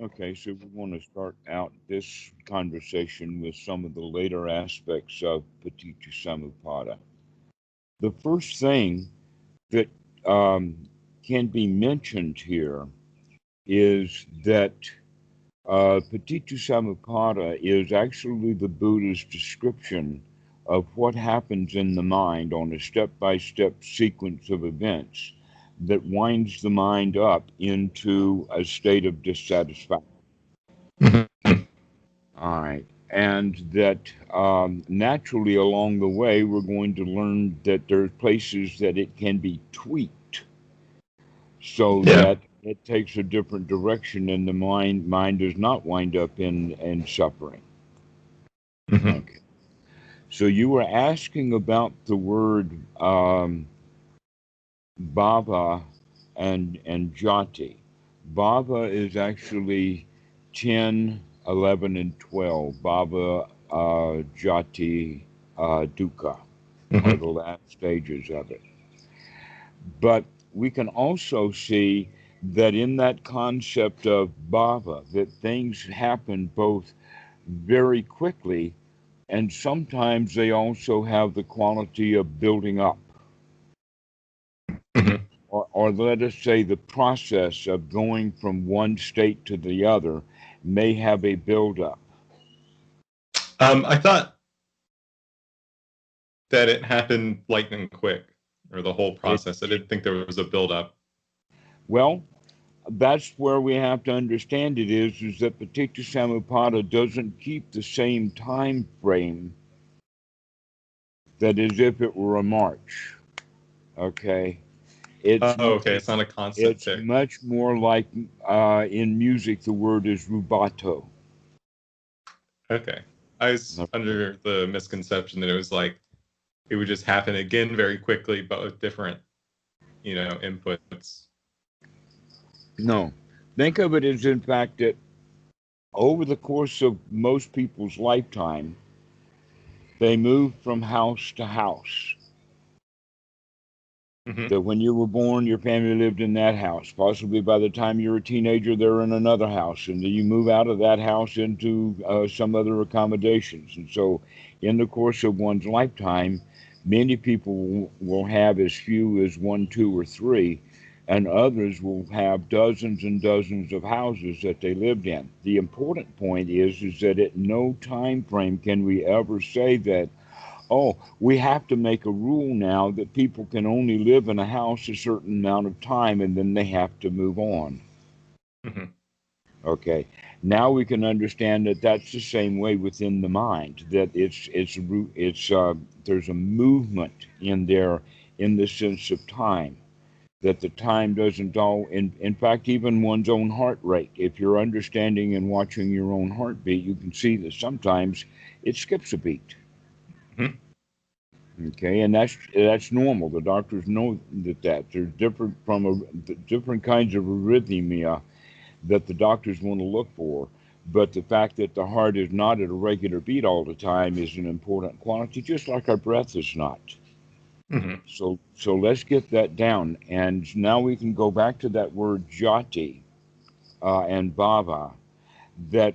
Okay, so we want to start out this conversation with some of the later aspects of Paticca Samuppada. The first thing that can be mentioned here is that Paticca Samuppada is actually the Buddha's description of what happens in the mind on a step by step sequence of events that winds the mind up into a state of dissatisfaction. Mhm. All right. And that naturally along the way, we're going to learn that there are places that it can be tweaked so Yeah. that it takes a different direction and the mind does not wind up in suffering. Hmm. Okay. So you were asking about the word bhava and jati. Bhava is actually 10, 11, and 12. Bhava, jati, dukkha are Hmm. the last stages of it. But we can also see that in that concept of bhava, that things happen both very quickly and sometimes they also have the quality of building up. Hmm. Or let us say the process of going from one state to the other may have a buildup. I thought that it happened lightning quick, or the whole It, process. I didn't think there was a buildup. well, that's where we have to understand it is that Paticca Samuppada doesn't keep the same time frame that as if it were a march. Okay, it's Oh, okay. It's not a constant it's tick. much more like in music the word is rubato. Okay. I was under the misconception that it was like it would just happen again very quickly, but with different, inputs. No, think of it as in fact that over the course of most people's lifetime, they move from house to house. Hmm. That when you were born, your family lived in that house. Possibly by the time you're a teenager, they're in another house. And then you move out of that house into some other accommodations. And so, in the course of one's lifetime, many people will have as few as one, two, or three, and others will have dozens and dozens of houses that they lived in. The important point is that at no time frame can we ever say that, oh, we have to make a rule now that people can only live in a house a certain amount of time and then they have to move on. Hmm. Okay. Now we can understand that that's the same way within the mind. That it's there's a movement in there in the sense of time. That the time doesn't all. In fact, even one's own heart rate. If you're understanding and watching your own heartbeat, you can see that sometimes it skips a beat. Hmm. Okay, and that's normal. The doctors know that there's different from different kinds of arrhythmia that the doctors want to look for, but the fact that the heart is not at a regular beat all the time is an important quality, just like our breath is not. Hmm. So let's get that down, and now we can go back to that word jati and bhava. That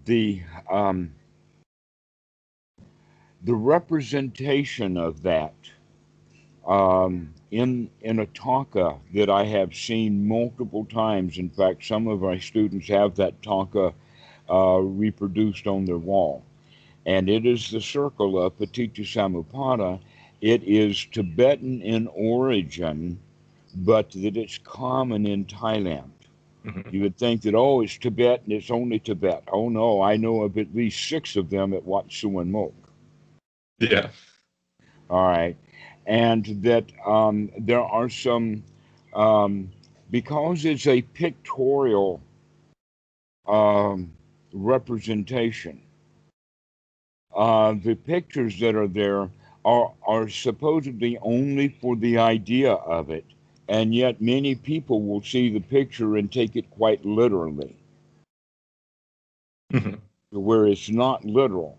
the um, the representation of that in a tanka that I have seen multiple times. In fact, some of my students have that tanka reproduced on their wall, and it is the circle of Paticca Samuppada. It is Tibetan in origin, but that it's common in Thailand. Hmm. You would think that, oh, it's Tibet and it's only Tibet. Oh no, I know of at least six of them at Wat Suan Mok. Yeah. All right, and that there are some um, because it's a pictorial um, representation. The pictures that are there are supposedly only for the idea of it, and yet many people will see the picture and take it quite literally, Hmm. where it's not literal.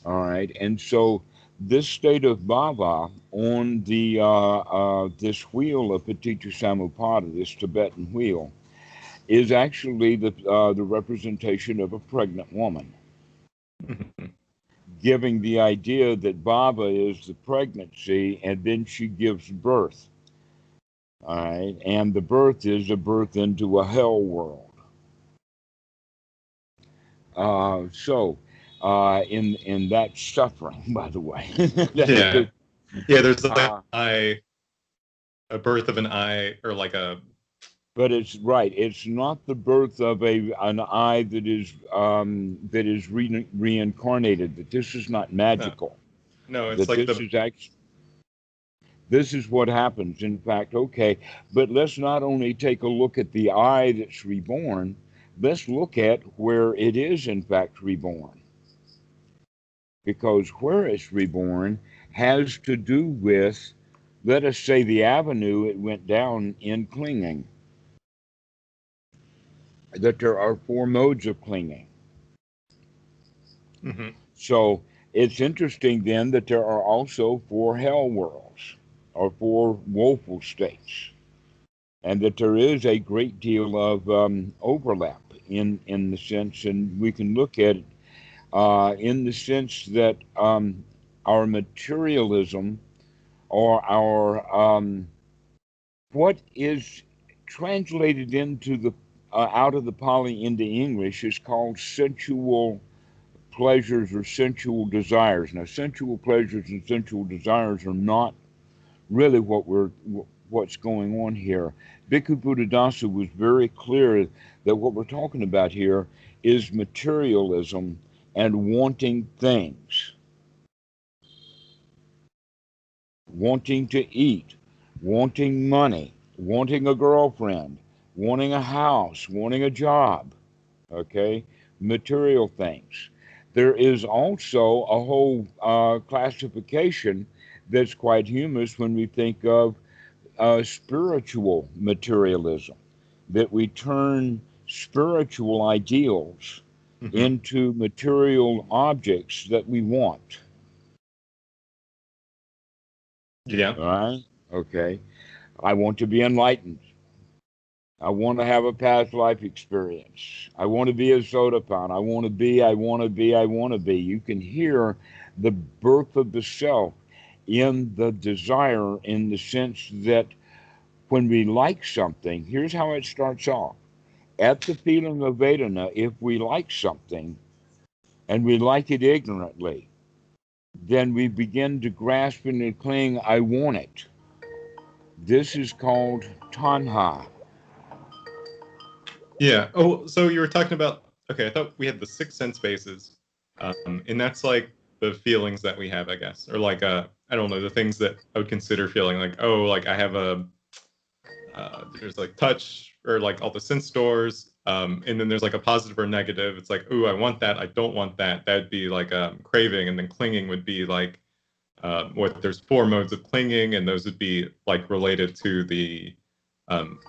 All right, and so this state of bhava on the this wheel of Paticca Samuppada, this Tibetan wheel, is actually the representation of a pregnant woman, Mhm. giving the idea that Baba is the pregnancy, and then she gives birth. All right, and the birth is a birth into a hell world. In that suffering, by the way, that's Yeah. the Yeah, there's like uh, a birth of an eye, or like a but it's right. It's not the birth of an eye that is reincarnated. That this is not no, magical. no, it's That like the this is what happens. In fact, okay, but let's not only take a look at the eye that's reborn. Let's look at where it is in fact reborn, because where it's reborn has to do with, let us say, the avenue it went down in clinging, that there are four modes of clinging. Mhm. So it's interesting then that there are also four hell worlds or four woeful states, and that there is a great deal of overlap in the sense, and we can look at it in the sense that our materialism, or our what is translated into the out of the Pali into English is called sensual pleasures or sensual desires. Now, sensual pleasures and sensual desires are not really what's going on here. Bhikkhu Buddhadasa was very clear that what we're talking about here is materialism and wanting things, wanting to eat, wanting money, wanting a girlfriend, wanting a house, wanting a job, okay? Material things. There is also a whole classification that's quite humorous when we think of spiritual materialism, that we turn spiritual ideals Mhm. into material objects that we want. Yeah. All right? Okay. I want to be enlightened. I want to have a past life experience. I want to be a Sotapan. I want to be. You can hear the birth of the self in the desire, in the sense that when we like something, here's how it starts off. At the feeling of Vedana, if we like something and we like it ignorantly, then we begin to grasp and cling, I want it. This is called tanha. Yeah. Oh, so you were talking about, okay, I thought we had the six sense bases. And that's like the feelings that we have, I guess. Or like I don't know, the things that I would consider feeling like, oh, like I have a there's like touch, or like all the sense stores. And then there's like a positive or negative. It's like, ooh, I want that, I don't want that. That'd be like craving, and then clinging would be like what there's four modes of clinging, and those would be like related to the um,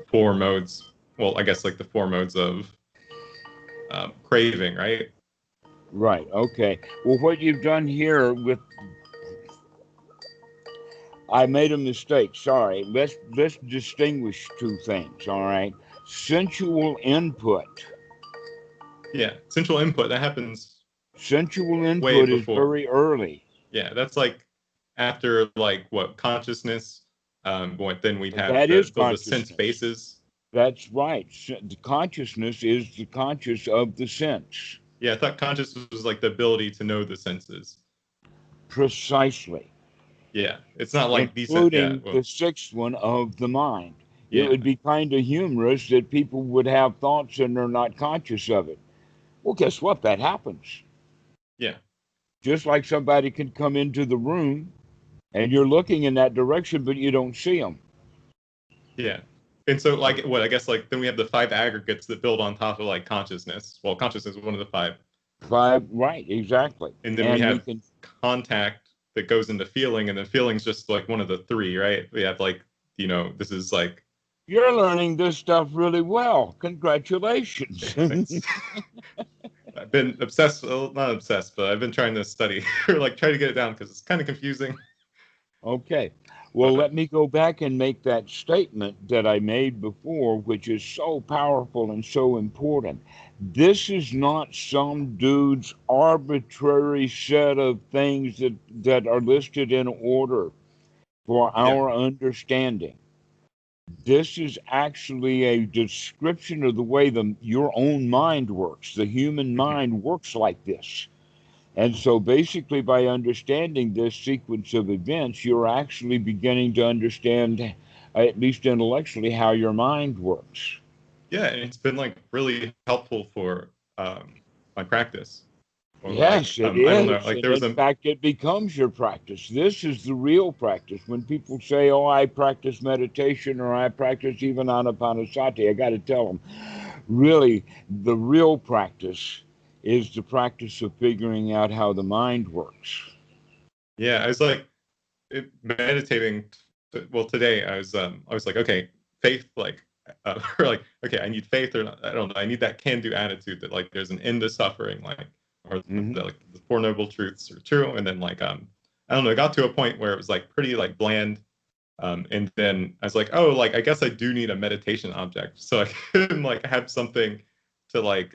four modes. Well, I guess like the four modes of craving, right? Right, okay. Well, what you've done here with, I made a mistake. Sorry. Let's distinguish two things, all right? Sensual input. Yeah, central input that happens Sensual way input is before. very early. Yeah, that's like after like what consciousness. What then we'd have That is the sense consciousness. bases. That's right. The consciousness is the conscious of the sense. Yeah, I thought consciousness was like the ability to know the senses. Precisely. Yeah, it's not like decent. Yeah, Including well, the sixth one of the mind. It yeah, would be kind of humorous that people would have thoughts and they're not conscious of it. Well, guess what? That happens. yeah, Just like somebody can come into the room and you're looking in that direction, but you don't see them. yeah. And so, like, what I guess, like, then we have the five aggregates that build on top of like consciousness. Well, consciousness is one of the five, Five, right, exactly. and then we And we have can, contact that goes into feeling, and then feeling's just like one of the three, right? We have like, this is like, you're learning this stuff really well. Congratulations. thanks. I've been obsessed, well, not obsessed, but I've been trying to study or like try to get it down because it's kind of confusing. Okay. Well, But let me go back and make that statement that I made before, which is so powerful and so important. This is not some dude's arbitrary set of things that are listed in order for yeah, our understanding. This is actually a description of the way your own mind works. The human mhm. mind works like this. And so basically, by understanding this sequence of events, you're actually beginning to understand, at least intellectually, how your mind works. Yeah, and it's been like really helpful for my practice. Or like Yes, it I don't know, is. like And there was in a fact, it becomes your practice. This is the real practice. When people say, oh, I practice meditation or I practice even anapanasati, I got to tell them, really, the real practice is the practice of figuring out how the mind works. yeah, I was like meditating. Well, today I was like, okay, faith, like, or like, okay, I need faith, or not, I don't know, I need that can-do attitude that like there's an end to suffering, like, or Hmm. like the Four Noble Truths are true, and then like I don't know, it got to a point where it was like pretty like bland. And then I was like, oh, like I guess I do need a meditation object, so I can like have something to like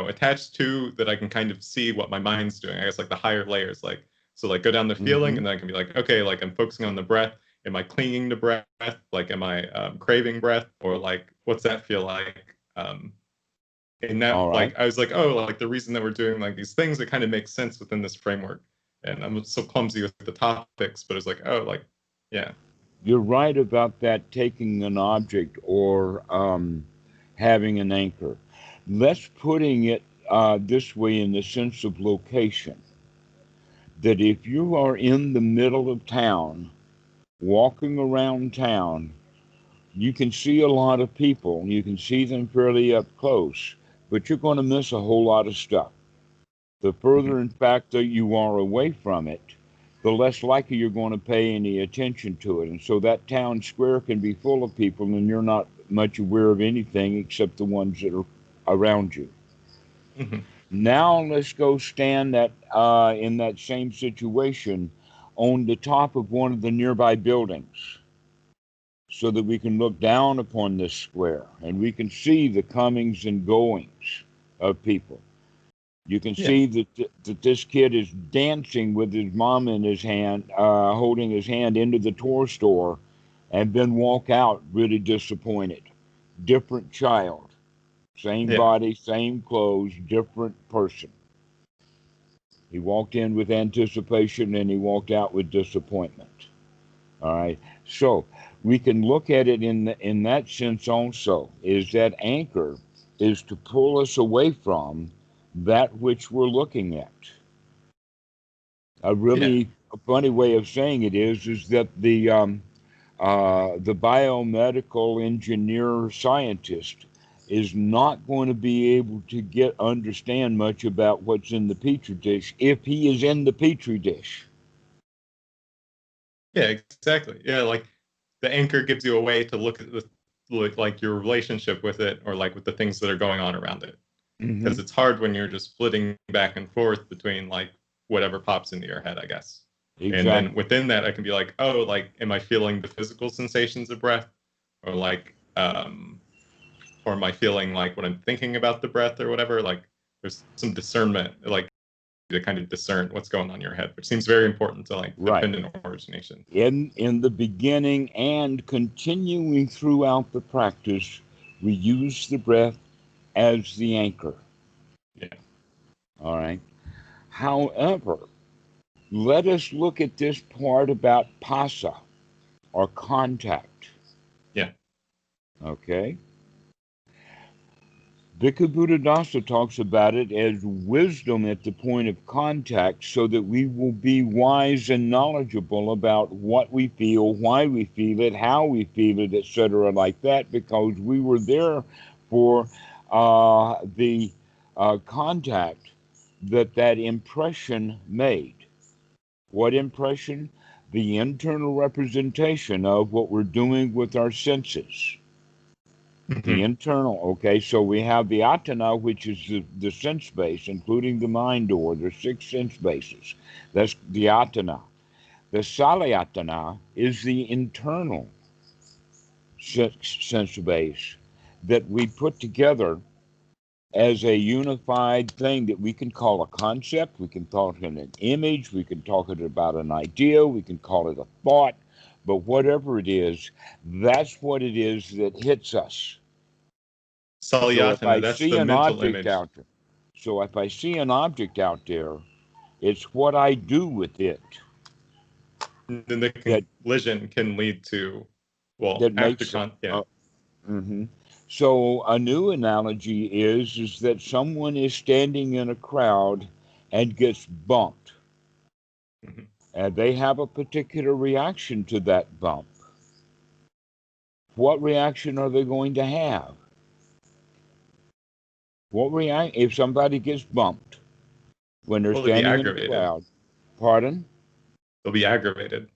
attached to that I can kind of see what my mind's doing. I guess like the higher layers, like so like go down the feeling, Hmm. and then I can be like, okay, like I'm focusing on the breath. Am I clinging to breath? Like, am I craving breath, or like what's that feel like? And All that right. like I was like, oh, like the reason that we're doing like these things that kind of make sense within this framework. And I'm so clumsy with the topics, but it's like, oh, like yeah, You're right about that taking an object or having an anchor. Let's putting it this way in the sense of location. That if you are in the middle of town, walking around town, you can see a lot of people. You can see them fairly up close, but you're going to miss a whole lot of stuff. The mm-hmm, further, in fact, that you are away from it, the less likely you're going to pay any attention to it. And so that town square can be full of people, and you're not much aware of anything except the ones that are around you. mm-hmm, Now let's go stand in that same situation on the top of one of the nearby buildings so that we can look down upon this square and we can see the comings and goings of people. You can yeah, see that this kid is dancing with his mom in his hand, holding his hand into the toy store, and then walk out really disappointed. Different child, same yeah, body, same clothes, different person. He walked in with anticipation and he walked out with disappointment. All right. So we can look at it in that sense also, is that anchor is to pull us away from that which we're looking at. A yeah. really funny way of saying it is that the biomedical engineer scientist is not going to be able to understand much about what's in the petri dish if he is in the petri dish. Yeah, exactly. Yeah, like the anchor gives you a way to look at like your relationship with it, or like with the things that are going on around it. Hmm. Because it's hard when you're just flitting back and forth between like whatever pops into your head, I guess. And then Exactly. within that, I can be like, oh, like, am I feeling the physical sensations of breath, or like, or am I feeling like what I'm thinking about the breath or whatever? Like, there's some discernment, like to kind of discern what's going on in your head, which seems very important to like Right. dependent origination. In the beginning and continuing throughout the practice, we use the breath as the anchor. Yeah. All right. However, let us look at this part about pasa or contact. Yeah. Okay. Bhikkhu Buddhadasa talks about it as wisdom at the point of contact so that we will be wise and knowledgeable about what we feel, why we feel it, how we feel it, etc., like that, because we were there for the contact that impression made. What impression? The internal representation of what we're doing with our senses. The Hmm. internal, okay, so we have the atana, which is the sense base, including the mind door. There's six sense bases. That's the atana. The salayatana is the internal sense base that we put together as a unified thing that we can call a concept, we can talk in an image, we can talk it about an idea, we can call it a thought, but whatever it is, that's what it is that hits us. So if Salayatana, I that's see the an mental object image. out there, so if I see an object out there, it's what I do with it Then the that collision can lead to, well, that after makes yeah. hmm So a new analogy is that someone is standing in a crowd and gets bumped, Mm-hmm. and they have a particular reaction to that bump. What reaction are they going to have? What react if somebody gets bumped when they're Well, they'll be standing in a aggravated. crowd? Pardon? They'll be aggravated.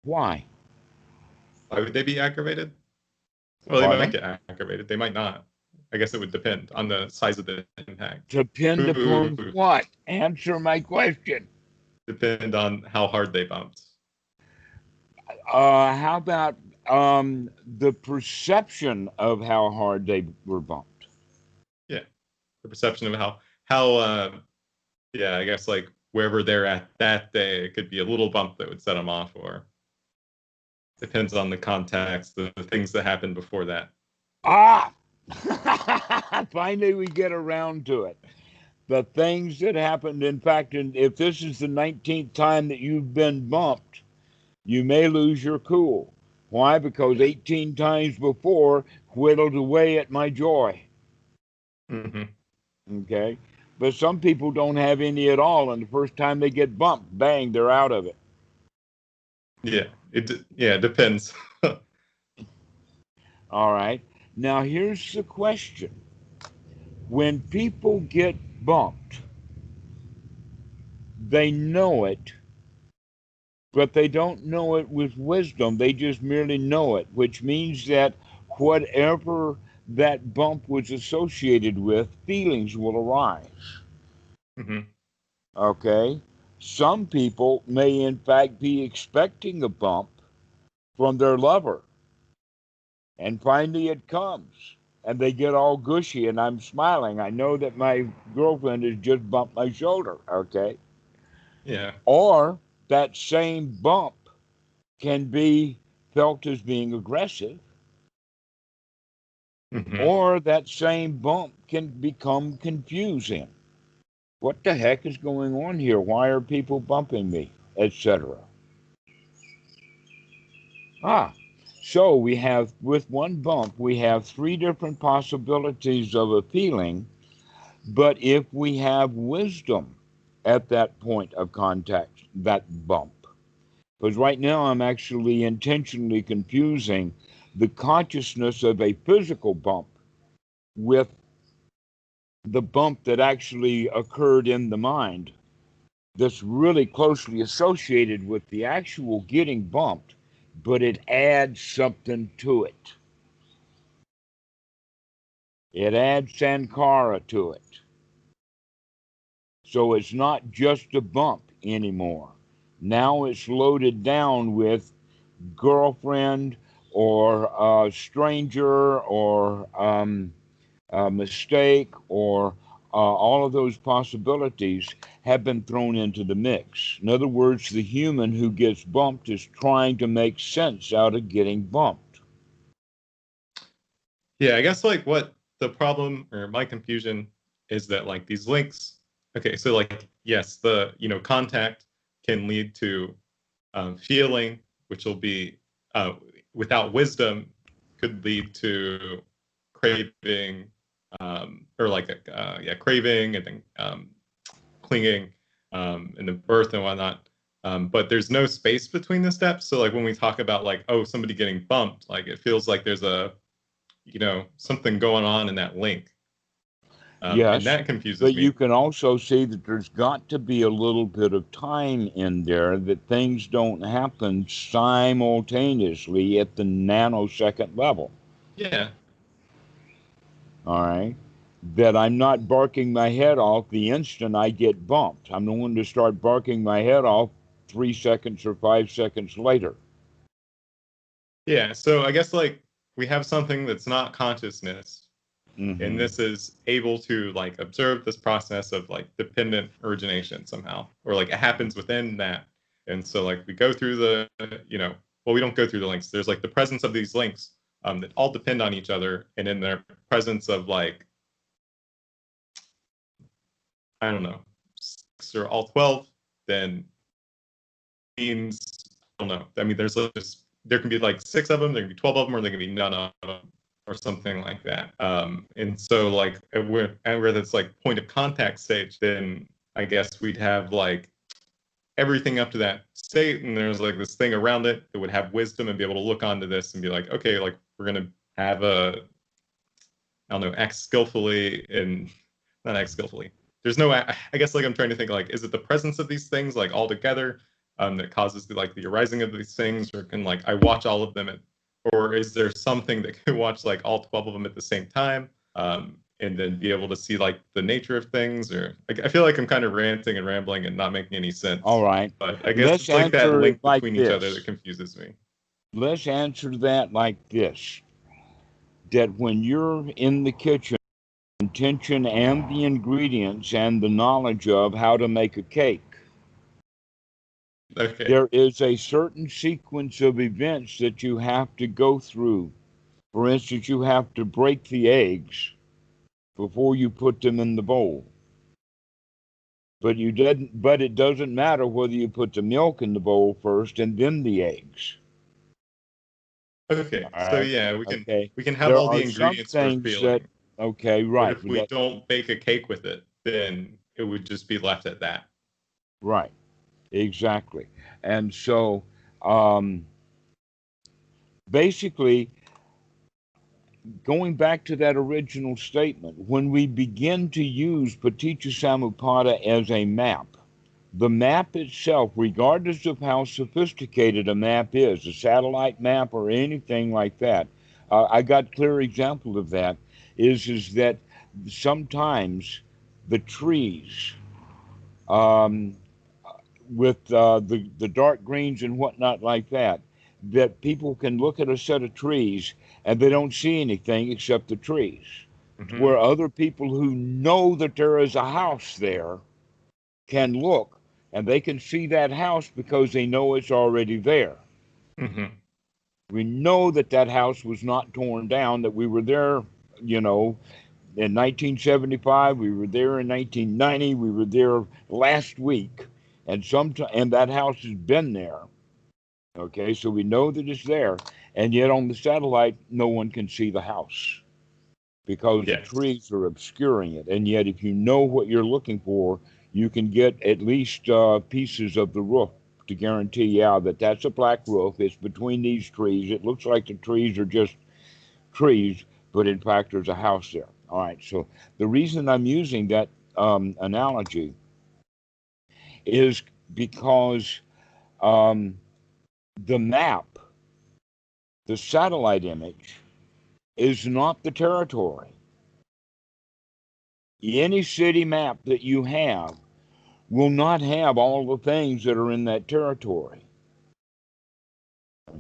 Why? Why would they be aggravated? Well, they might Pardon? get aggravated. They might not. I guess it would depend on the size of the impact. Depend upon Ooh, what? Answer my question. depend on how hard they bumped. How about the perception of how hard they were bumped? Yeah, the perception of how yeah, I guess like wherever they're at that day, it could be a little bump that would set them off, or depends on the context, the things that happened before that. Ah! Finally, we get around to it. The things that happened, in fact, if this is the 19th time that you've been bumped, you may lose your cool. Why? Because 18 times before whittled away at my joy. Mm-hmm. Okay? But some people don't have any at all, and the first time they get bumped, bang, they're out of it. Yeah, it depends. All right? Now, here's the question. When people get bumped, they know it, but they don't know it with wisdom. They just merely know it, which means that whatever that bump was associated with, feelings will arise. Mm-hmm. Okay? Some people may, in fact, be expecting a bump from their lover, and finally it comes. And they get all gushy, and I'm smiling. I know that my girlfriend has just bumped my shoulder, okay? Yeah. Or that same bump can be felt as being aggressive, Mm-hmm. or that same bump can become confusing. What the heck is going on here? Why are people bumping me? Etc. Ah, so we have, with one bump, we have three different possibilities of a feeling, but if we have wisdom at that point of contact, that bump, because right now I'm actually intentionally confusing the consciousness of a physical bump with the bump that actually occurred in the mind that's really closely associated with the actual getting bumped, but it adds something to it. It adds sankara to it. So it's not just a bump anymore. Now it's loaded down with girlfriend or a stranger or a mistake or all of those possibilities have been thrown into the mix. In other words, the human who gets bumped is trying to make sense out of getting bumped. Yeah, I guess like what the problem or my confusion is that like these links, okay, so like yes, the contact can lead to feeling, which will be without wisdom could lead to craving, or like yeah, craving and then clinging, and the birth and whatnot. But there's no space between the steps. So like when we talk about like, oh, somebody getting bumped, like it feels like there's a something going on in that link, and Yes, that confuses but you me. can also see that there's got to be a little bit of time in there, that things don't happen simultaneously at the nanosecond level. Yeah. All right. That I'm not barking my head off the instant I get bumped. I'm going to start barking my head off 3 seconds or 5 seconds later. Yeah, so I guess like we have something that's not consciousness, and Mm-hmm. this is able to like observe this process of like dependent origination somehow, or like it happens within that. And so like we go through the, well, we don't go through the links. There's like the presence of these links that all depend on each other, and in their presence of like, I don't know, 6 or all 12, then means, I don't know. I mean, there's like just, there can be like 6 of them, there can be 12 of them, or there can be none of them, or something like that. And so like where that's like point of contact stage, then I guess we'd have like everything up to that state, and there's like this thing around it that would have wisdom and be able to look onto this and be like, okay, like we're gonna have I don't know, act skillfully and not act skillfully. There's no, I guess like I'm trying to think like, is it the presence of these things like all together that causes the arising of these things, or can like I watch all of them or is there something that can watch like all 12 of them at the same time and then be able to see like the nature of things? Or I feel like I'm kind of ranting and rambling and not making any sense. All right. But I guess Let's it's like that answer it link like between each other that this. confuses me. Let's answer that like this. That when you're in the kitchen, intention and the ingredients and the knowledge of how to make a cake, Okay. there is a certain sequence of events that you have to go through. For instance, you have to break the eggs before you put them in the bowl. But it doesn't matter whether you put the milk in the bowl first and then the eggs. Okay. All So right. yeah, Okay. we can have There all the are some ingredients for things that, feeling. okay, But right. if we don't bake a cake with it, then it would just be left at that. Right. Exactly. And so, um, basically, going back to that original statement, when we begin to use Paticca Samuppada as a map, the map itself, regardless of how sophisticated a map is, a satellite map or anything like that, I got clear example of that, is that sometimes the trees, um, with the dark greens and whatnot like that, that people can look at a set of trees and they don't see anything except the trees. Mm-hmm. Where other people who know that there is a house there can look and they can see that house because they know it's already there. Mm-hmm. We know that that house was not torn down, that we were there, you know, in 1975, we were there in 1990, we were there last week, and that house has been there. Okay, so we know that it's there, and yet on the satellite, no one can see the house because the Yes. trees are obscuring it. And yet, if you know what you're looking for, you can get at least pieces of the roof to guarantee, yeah, that that's a black roof. It's between these trees. It looks like the trees are just trees, but in fact, there's a house there. All right, so the reason I'm using that analogy is because um, the map, the satellite image, is not the territory. Any city map that you have will not have all the things that are in that territory.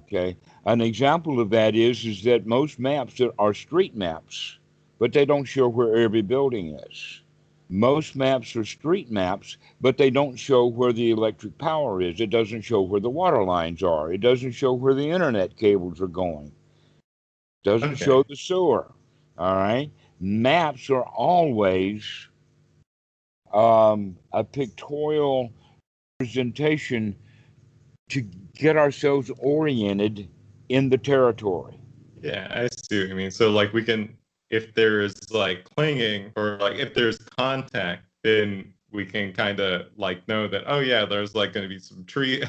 Okay, an example of that is that most maps are street maps, but they don't show where every building is. Most maps are street maps, but they don't show where the electric power is. It doesn't show where the water lines are. It doesn't show where the internet cables are going. It doesn't show Okay. the sewer. All right. Maps are always a pictorial representation to get ourselves oriented in the territory. Yeah, I see what you mean. So like we can, if there's like clinging or like if there's contact, then we can kind of like know that, oh yeah, there's like going to be some tree,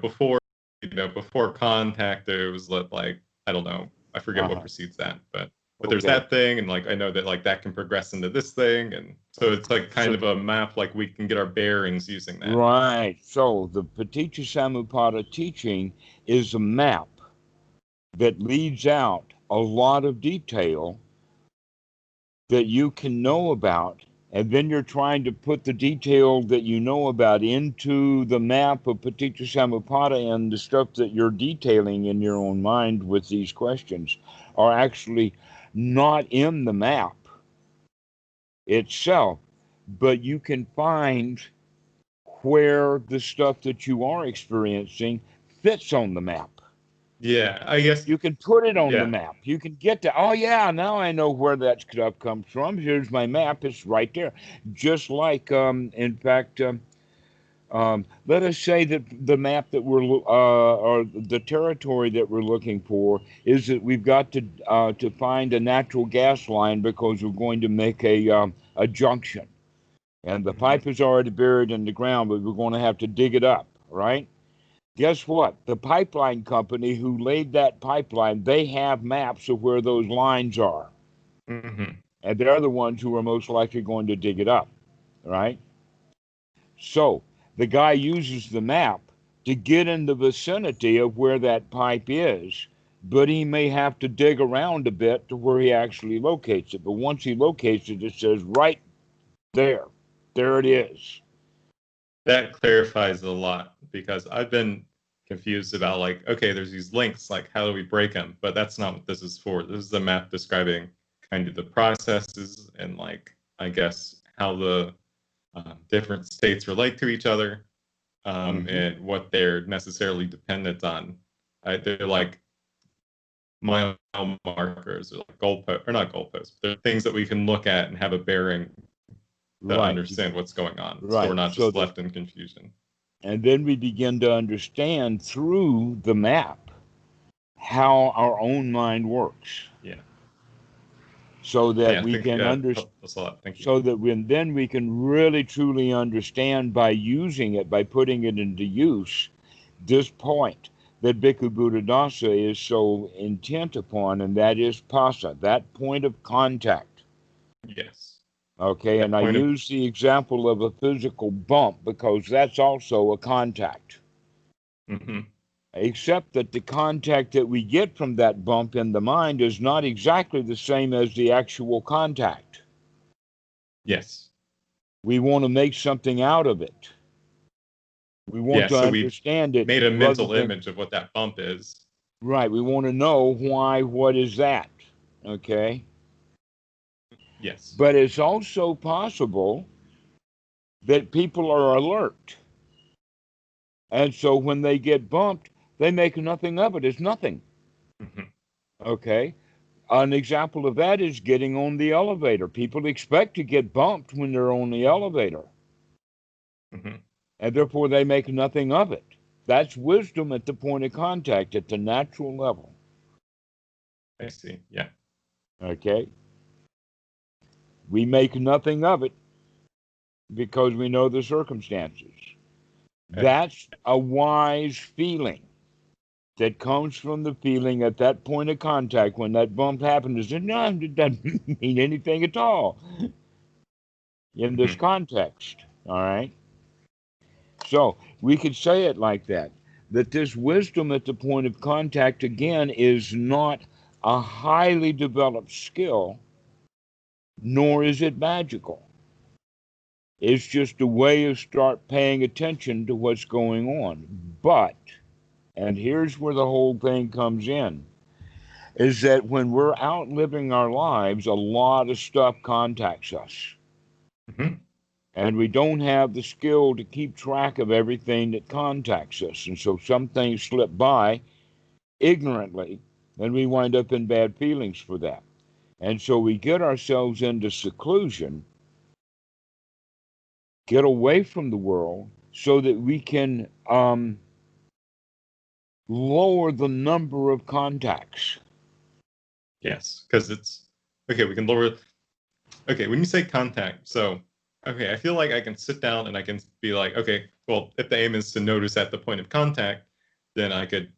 before, before contact, there was like, I don't know, I forget what Uh-huh. precedes that, but there's Okay. that thing, and like I know that like that can progress into this thing, and so it's like kind So, of a map, like we can get our bearings using that. right. So the Paticca Samuppada teaching is a map that leads out a lot of detail that you can know about And then you're trying to put the detail that you know about into the map of Paticca Samuppada, and the stuff that you're detailing in your own mind with these questions are actually not in the map itself, but you can find where the stuff that you are experiencing fits on the map. Yeah, I guess. You can put it on the Yeah. map. You can get to, oh yeah, now I know where that stuff comes from. Here's my map. It's right there. Just like, in fact, let us say that the map that we're, or the territory that we're looking for is that we've got to find a natural gas line because we're going to make a junction. And the Mhm. pipe is already buried in the ground, but we're going to have to dig it up, right? Guess what? The pipeline company who laid that pipeline, they have maps of where those lines are. Mhm. And they're the ones who are most likely going to dig it up, right? So the guy uses the map to get in the vicinity of where that pipe is, but he may have to dig around a bit to where he actually locates it. But once he locates it, it says right there. There it is. That clarifies a lot, because I've been confused about, like, okay, there's these links, like, how do we break them? But that's not what this is for. This is a map describing kind of the processes and, like, I guess how the different states relate to each other, Mm-hmm. and what they're necessarily dependent on. They're like mile markers, or like goalposts, or not goalposts. They're things that we can look at and have a bearing to Right, understand what's going on, so we're right. not So just that, left in confusion. and then we begin to understand through the map how our own mind works, Yeah. so that Yeah, I we think can that's a lot. Thank you. so that when then we can really truly understand by using it, by putting it into use, this point that Bhikkhu Buddhadasa is so intent upon, and that is pasa, that point of contact. Yes. Okay, and That I point of. use the example of a physical bump because that's also a contact, Hmm. except that the contact that we get from that bump in the mind is not exactly the same as the actual contact. Yes. We want to make something out of it. We want Yeah. to So we understand it made a rather mental than, image of what that bump is. right, we want to know why, what is that? Okay? Yes. But it's also possible that people are alert. And so when they get bumped, they make nothing of it. It's nothing. Hmm. Okay? An example of that is getting on the elevator. People expect to get bumped when they're on the elevator, Hmm. and therefore they make nothing of it. That's wisdom at the point of contact, at the natural level. I see. Yeah. Okay? We make nothing of it because we know the circumstances. Okay. That's a wise feeling that comes from the feeling at that point of contact when that bump happens. No, it doesn't mean anything at all in this Hmm. context. All right? So we could say it like that, that this wisdom at the point of contact, again, is not a highly developed skill, nor is it magical. It's just a way of start paying attention to what's going on. But, and here's where the whole thing comes in, is that when we're out living our lives, a lot of stuff contacts us. Hmm. And we don't have the skill to keep track of everything that contacts us. And so some things slip by ignorantly, and we wind up in bad feelings for that. And so we get ourselves into seclusion, get away from the world, so that we can lower the number of contacts. Yes, because it's okay. We can lower. Okay, when you say contact, so okay, I feel like I can sit down and I can be like, okay, well, if the aim is to notice at the point of contact, then I could,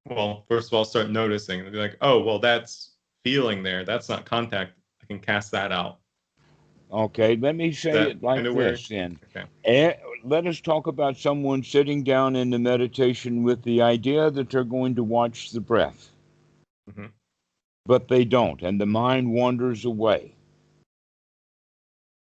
well, first of all, start noticing and be like, oh, well, that's feeling there. That's not contact. I can cast that out. Okay, let me Is say that it like kind of where? this then. Okay. Let us talk about someone sitting down in the meditation with the idea that they're going to watch the breath, Hmm. but they don't, and the mind wanders away.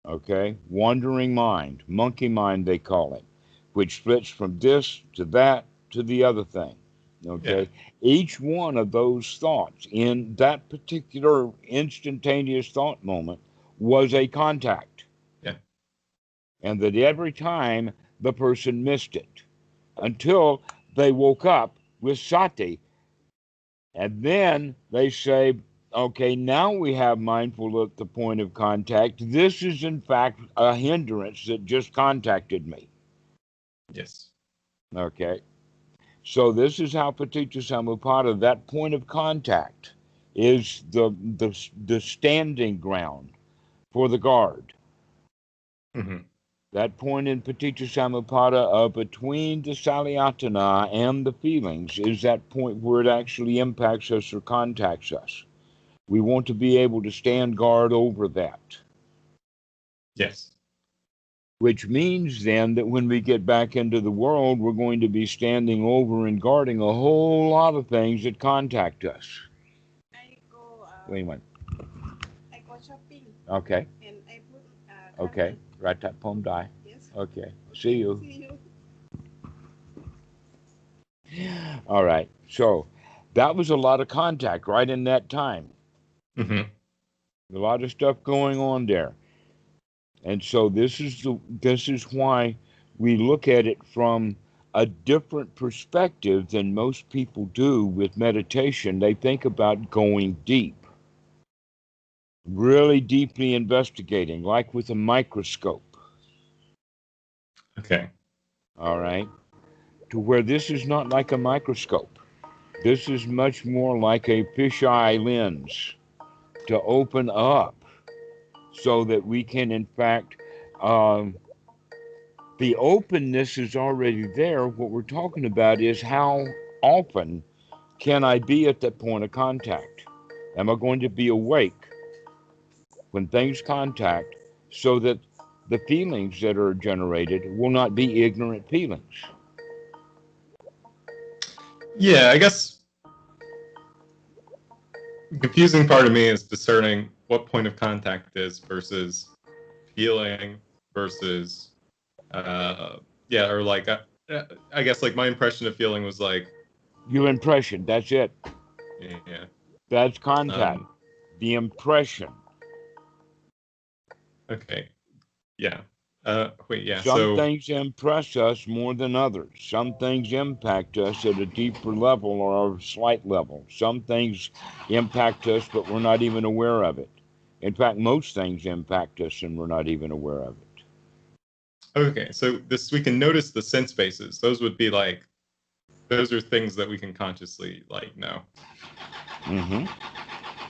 Okay? Wandering mind, monkey mind, they call it, which splits from this to that to the other thing. Yeah. Okay? Each one of those thoughts in that particular instantaneous thought moment was a contact. Yeah. And that every time the person missed it until they woke up with sati. And then they say, okay, now we have mindful at the point of contact. This is, in fact, a hindrance that just contacted me. Yes. Okay. So this is how Paticca Samuppada, that point of contact, is the standing ground for the guard. Mm-hmm. That point in Paticca Samuppada between the Salayatana and the feelings is that point where it actually impacts us or contacts us. We want to be able to stand guard over that. Yes. Which means then that when we get back into the world, we're going to be standing over and guarding a whole lot of things that contact us. I go Wait a minute. I go shopping Okay. and I put Okay. Right that poem die. Yes. Okay. See you. See you. All right. So that was a lot of contact right in that time. Mm-hmm. A lot of stuff going on there. And so this is why we look at it from a different perspective than most people do with meditation. They think about going deep, really deeply investigating, like with a microscope. Okay. All right. To where this is not like a microscope. This is much more like a fisheye lens to open up so that we can, in fact, the openness is already there. What we're talking about is how often can I be at that point of contact? Am I going to be awake when things contact so that the feelings that are generated will not be ignorant feelings? Yeah, I guess the confusing part of me is discerning what point of contact is versus feeling versus yeah, or like I guess like my impression of feeling was like Your impression, that's it. yeah. That's contact. Um The impression. okay. Yeah. Wait, yeah. Some So things impress us more than others. Some things impact us at a deeper level or a slight level. Some things impact us, but we're not even aware of it. In fact, most things impact us and we're not even aware of it. okay, so this we can notice the sense bases. Those would be like those are things that we can consciously like know. Mm-hmm.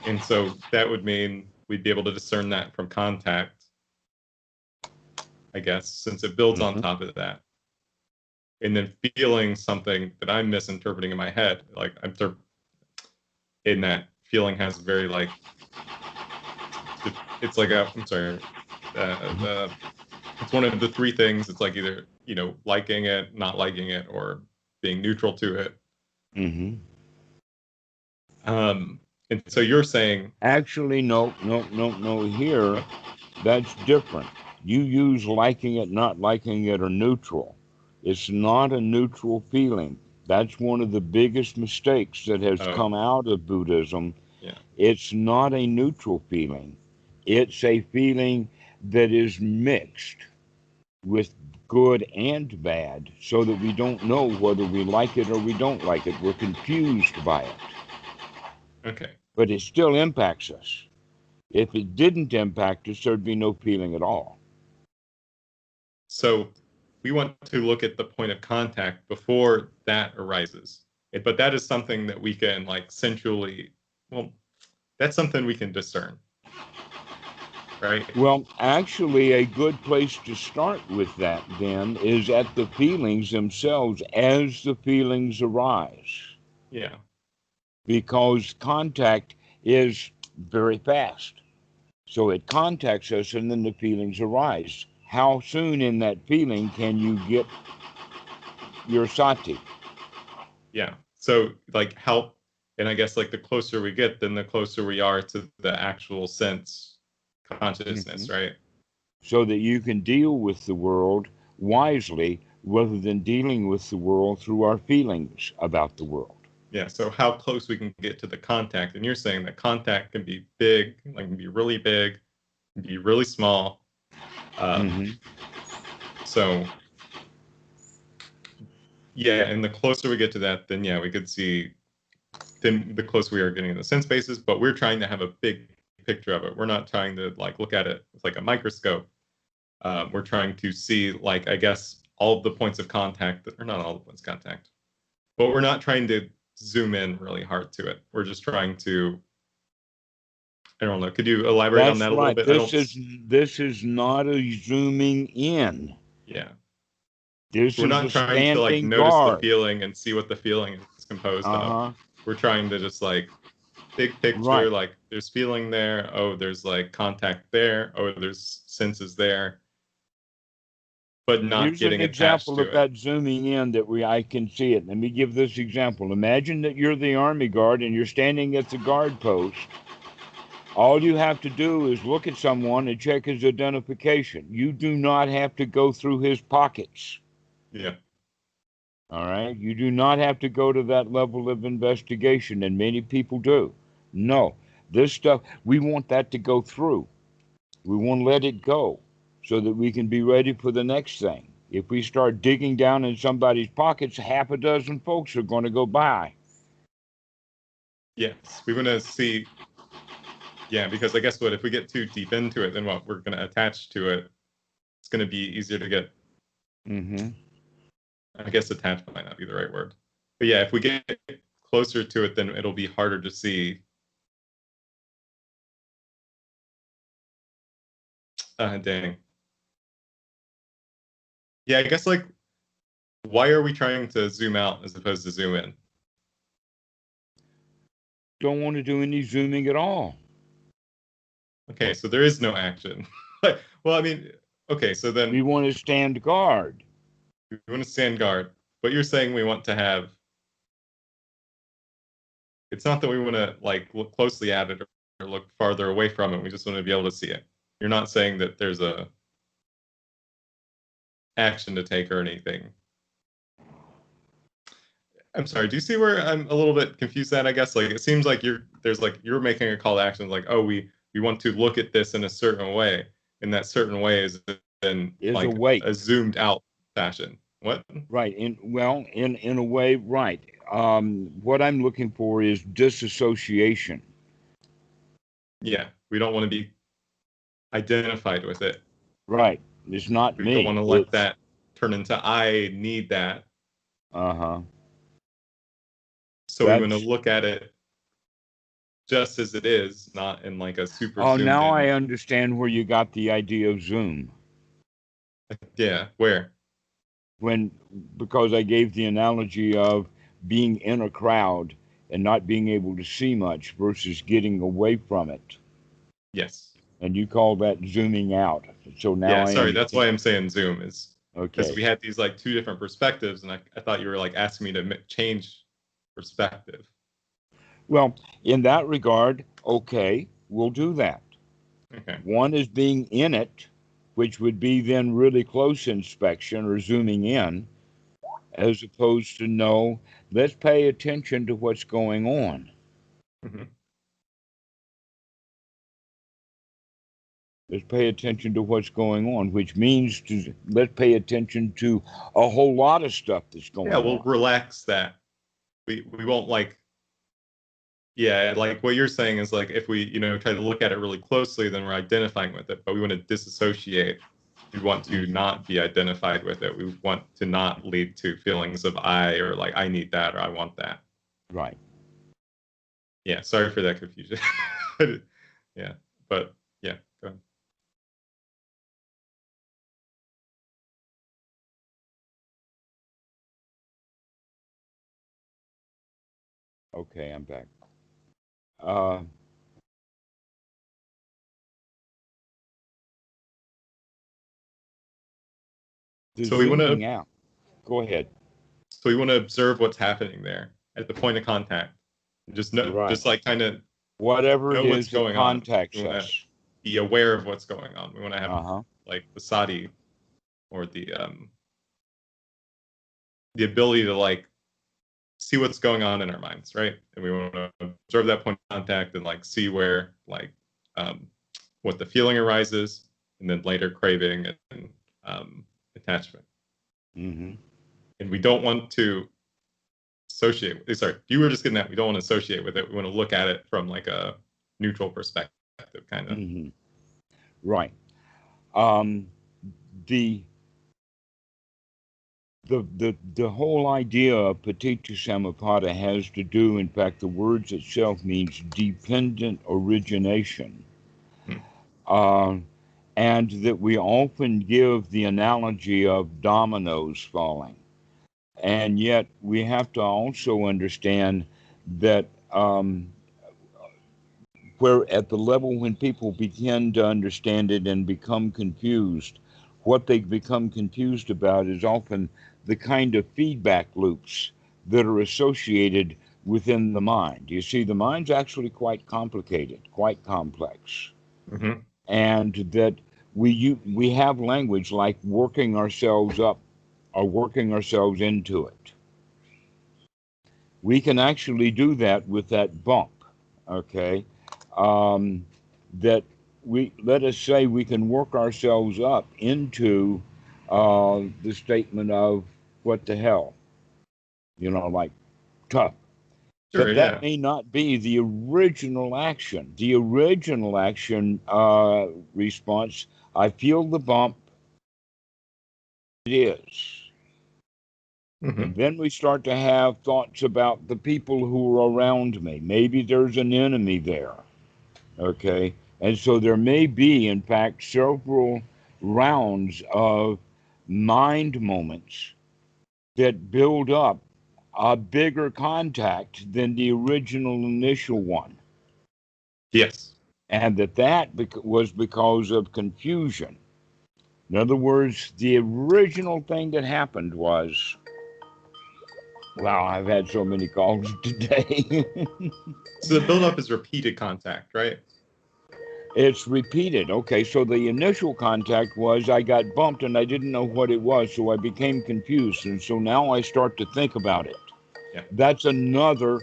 And so that would mean we'd be able to discern that from contact, I guess, since it builds on Mm-hmm. top of that. And then feeling something that I'm misinterpreting in my head, like in that feeling has very like it's like a I'm sorry, it's one of the three things. It's like either liking it, not liking it, or being neutral to it. Mm-hmm. And so you're saying, Actually, no. Here, that's different. You use liking it, not liking it, or neutral. It's not a neutral feeling. That's one of the biggest mistakes that has oh, come out of Buddhism. yeah, It's not a neutral feeling. It's a feeling that is mixed with good and bad so that we don't know whether we like it or we don't like it. We're confused by it. okay. But it still impacts us. If it didn't impact us, there'd be no feeling at all. So we want to look at the point of contact before that arises. But that is something that we can like centrally, well, that's something we can discern, right? Well, actually, a good place to start with that then is at the feelings themselves as the feelings arise, Yeah. because contact is very fast. So it contacts us and then the feelings arise. How soon in that feeling can you get your sati? Yeah. So like help, and I guess like the closer we get, then the closer we are to the actual sense consciousness, Mm-hmm. right? so that you can deal with the world wisely rather than dealing with the world through our feelings about the world. Yeah, so how close we can get to the contact. And you're saying that contact can be big, like can be really big, can be really small. So, yeah, and the closer we get to that, then yeah, we could see, then the closer we are getting to the sense bases, but we're trying to have a big picture of it. We're not trying to like look at it with like a microscope. We're trying to see, like, I guess, all of the points of contact, or not all the points of contact, but we're not trying to zoom in really hard to it. We're just trying to, I don't know. Could you elaborate on That's that a little right. bit? This is not a zooming in. Yeah. This We're is not a trying to like standing notice the guard. feeling and see what the feeling is composed of. We're trying to just like big picture, Right. like there's feeling there. Oh, there's like contact there. Oh, there's senses there. But not Here's an getting attached example to of it. that zooming in that I can see it. Let me give this example. Imagine that you're the army guard and you're standing at the guard post. All you have to do is look at someone and check his identification. You do not have to go through his pockets. Yeah. All right? You do not have to go to that level of investigation, and many people do. No. This stuff, we want that to go through. We want to let it go so that we can be ready for the next thing. If we start digging down in somebody's pockets, half a dozen folks are going to go by. Yes. We want to see. Yeah, because I guess what if we get too deep into it, then what we're going to attach to it. It's going to be easier to get. I guess attached might not be the right word. But yeah, if we get closer to it, then it'll be harder to see. Dang. Yeah, I guess like, why are we trying to zoom out as opposed to zoom in? Don't want to do any zooming at all. Okay, so there is no action. Well, I mean, okay, so then we want to stand guard. We want to stand guard, but you're saying we want to have. It's not that we want to like look closely at it or look farther away from it. We just want to be able to see it. You're not saying that there's a action to take or anything. I'm sorry. Do you see where I'm a little bit confused at? I guess like it seems like you're making a call to action like, oh, we want to look at this in a certain way, and that certain way is in like a zoomed out fashion. What? Right. In a way, right. What I'm looking for is disassociation. Yeah, we don't want to be identified with it. Right. It's not we me. We don't want to let that turn into I need that. So we want to look at it just as it is, not in like a super. Oh, now I understand where you got the idea of Zoom. Yeah, where? Because I gave the analogy of being in a crowd and not being able to see much versus getting away from it. Yes. And you call that zooming out. So now yeah, sorry, that's why I'm saying zoom is because okay. we had these like two different perspectives, and I thought you were like asking me to change perspective. Well, in that regard, okay, we'll do that. Okay. One is being in it, which would be then really close inspection or zooming in, as opposed to no, let's pay attention to what's going on. Let's pay attention to what's going on, which means let's pay attention to a whole lot of stuff that's going on. Yeah, we'll relax that. We won't like. Yeah, like what you're saying is like if we try to look at it really closely, then we're identifying with it. But we want to disassociate. We want to not be identified with it. We want to not lead to feelings of I or like I need that or I want that. Right. Yeah, sorry for that confusion. Yeah, but yeah, go ahead. Okay, I'm back. So we want to out. Go ahead. So we want to observe what's happening there at the point of contact. Just know, just like kind of whatever know it what's is going that contacts on. We want us. to be aware of what's going on. We want to have like the sati, or the ability to like see what's going on in our minds, right? And we want to observe that point of contact and like see where like what the feeling arises, and then later craving and attachment. Mm-hmm. And we don't want to associate. Sorry, you were just getting that. We don't want to associate with it. We want to look at it from like a neutral perspective, kind of. Mm-hmm. Right. Um, the the whole idea of Paticca Samuppada has to do, in fact, the words itself means dependent origination. Hmm. And that we often give the analogy of dominoes falling. And yet we have to also understand that where at the level when people begin to understand it and become confused, what they become confused about is often the kind of feedback loops that are associated within the mind. You see, the mind's actually quite complicated, quite complex. Mm-hmm. And that we have language like working ourselves up or working ourselves into it. We can actually do that with that bump, okay? That let us say we can work ourselves up into the statement of what the hell, like tough. Sure. But that Yeah. may not be the original action. The original action response, I feel the bump, it is. Mm-hmm. And then we start to have thoughts about the people who are around me. Maybe there's an enemy there. Okay. And so there may be, in fact, several rounds of mind moments that build up a bigger contact than the original initial one. Yes. And was because of confusion. In other words, the original thing that happened was, wow, I've had so many calls today. So the buildup is repeated contact, right? It's repeated. Okay, so the initial contact was I got bumped and I didn't know what it was, so I became confused. And so now I start to think about it. Yeah. That's another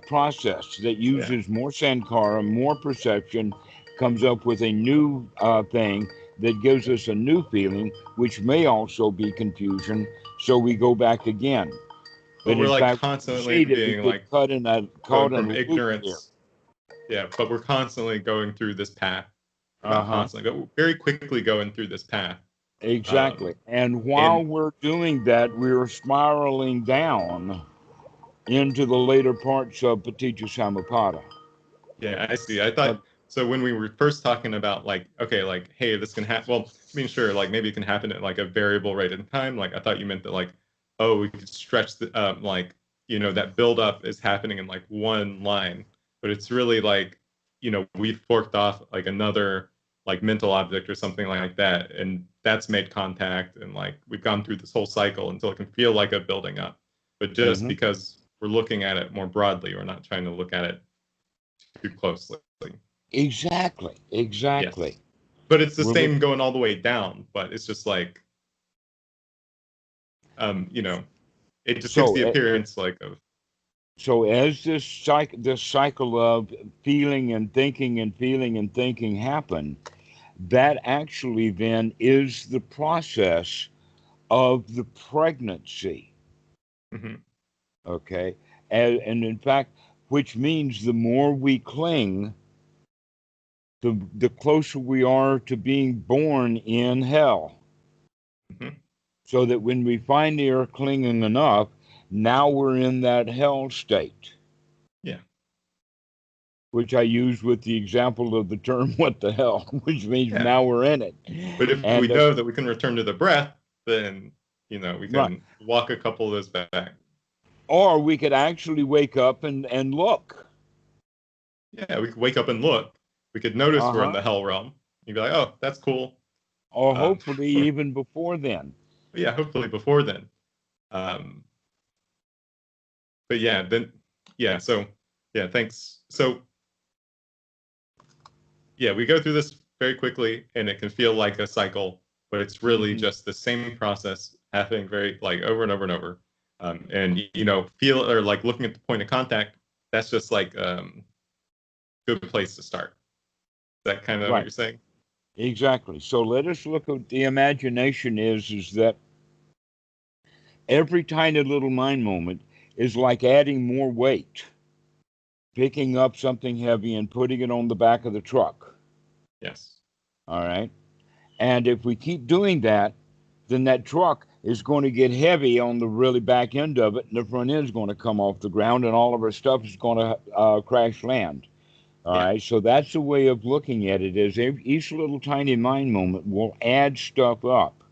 process that uses more sankara, more perception, comes up with a new thing that gives us a new feeling, which may also be confusion. So we go back again. But we're in like fact, constantly see that we being get like caught going in from a loop here. ignorance. Yeah, but we're constantly going through this path. Not Uh-huh. constantly, but very quickly going through this path. Exactly. And while we're doing that, we're spiraling down into the later parts of Paticca Samuppada. Yeah, I see. I thought so when we were first talking about like, okay, like, hey, this can happen. Well, I mean, sure, like maybe it can happen at like a variable rate in time. Like I thought you meant that like, oh, we could stretch the like, that buildup is happening in like one line, but it's really like, we've forked off like another like mental object or something like that, and that's made contact, and like we've gone through this whole cycle until it can feel like a building up. But just because we're looking at it more broadly, we're not trying to look at it too closely. Exactly. Yes. But it's the same going all the way down, but it's just like, it just gives the appearance like of. So as this cycle of feeling and thinking and feeling and thinking happen, that actually then is the process of the pregnancy. Mm-hmm. Okay. And in fact, which means the more we cling, the closer we are to being born in hell. Mm-hmm. So that when we finally are clinging enough, now we're in that hell state. Yeah. Which I use with the example of the term "what the hell," which means now we're in it. But if we know that we can return to the breath, then we can walk a couple of those back. Or we could actually wake up and look. Yeah, we could wake up and look. We could notice we're in the hell realm. You'd be like, oh, that's cool. Or hopefully even before then. Yeah, hopefully before then. But yeah, then so yeah, thanks. So yeah, we go through this very quickly, and it can feel like a cycle, but it's really Mhm. just the same process happening very like over and over and over. And you know, feel or like looking at the point of contact, that's just like good place to start. Is that kind of what Right. you're saying? Exactly. So let us look at the imagination is that every tiny little mind moment is like adding more weight, picking up something heavy and putting it on the back of the truck. Yes. All right. And if we keep doing that, then that truck is going to get heavy on the really back end of it, and the front end is going to come off the ground, and all of our stuff is going to crash land. All Yeah. right. So that's a way of looking at it. Is each little tiny mind moment will add stuff up,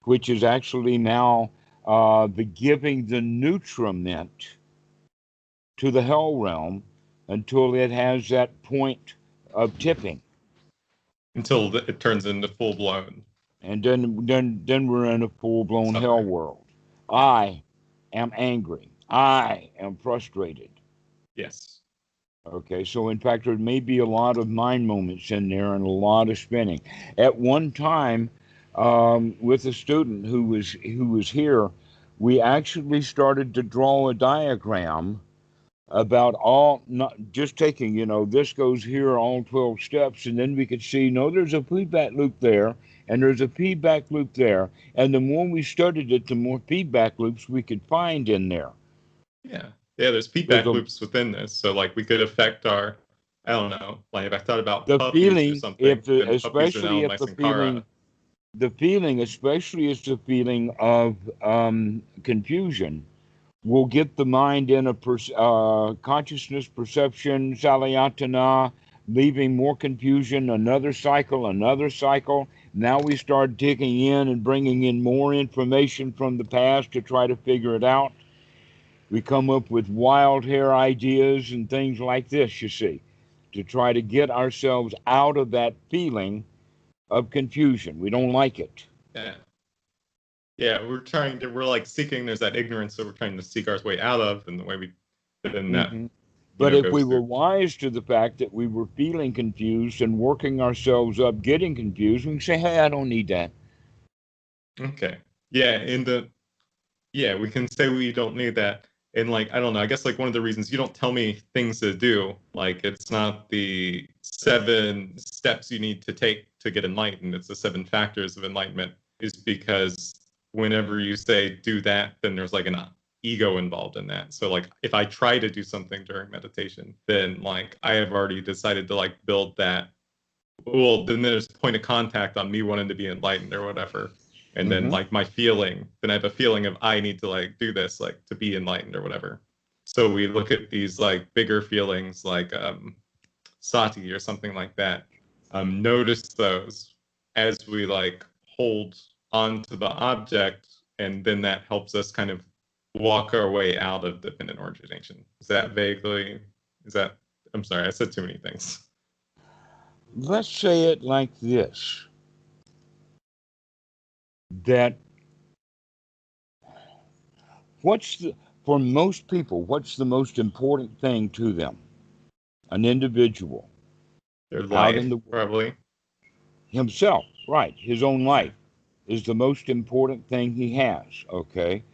which is actually now the giving the nutriment to the hell realm until it has that point of tipping. Until it turns into full blown And then we're in a full-blown hell suffering. world. Yeah. I am angry. I am frustrated. Yes. Okay, so in fact, there may be a lot of mind moments in there and a lot of spinning. At one time, with a student who was here, we actually started to draw a diagram about all, not just taking, this goes here, all 12 steps, and then we could see, no, there's a feedback loop there, and there's a feedback loop there. And the more we studied it, the more feedback loops we could find in there. Yeah. Yeah, there's There's feedback loops within this. So like we could affect our, I don't know, like if I thought about the puppies or feeling, something, then puppies are now especially in if my Sankara. the feeling, especially is the feeling of confusion, will get the mind in a consciousness, perception, salayatana, leaving more confusion, another cycle, another cycle. Now we start digging in and bringing in more information from the past to try to figure it out. We come up with wild hair ideas and things like this, you see, to try to get ourselves out of that feeling of confusion. We don't like it. Yeah. Yeah, we're like seeking, there's that ignorance that we're trying to seek our way out of, and the way we, then that, Hmm. But if we goes were through. wise to the fact that we were feeling confused and working ourselves up, getting confused, we can say, hey, I don't need that. Okay. Yeah, we can say we don't need that. And like, I don't know, I guess like one of the reasons you don't tell me things to do, like it's not the 7 steps you need to take to get enlightened, it's the 7 factors of enlightenment, is because whenever you say do that, then there's like an ego involved in that. So like if I try to do something during meditation, then like I have already decided to like build that. Well, then there's point of contact on me wanting to be enlightened or whatever. And then Hmm. like my feeling, then I have a feeling of I need to like do this, like to be enlightened or whatever. So we look at these like bigger feelings like sati or something like that. Notice those as we like hold onto the object, and then that helps us kind of walk our way out of dependent origination. Is that vaguely, is that, I'm sorry, I said too many things. Let's say it like this, that what's the, for most people, what's the most important thing to them? An individual Their out in life, the probably. himself, right? His own Yeah. life is the most important thing he has, okay?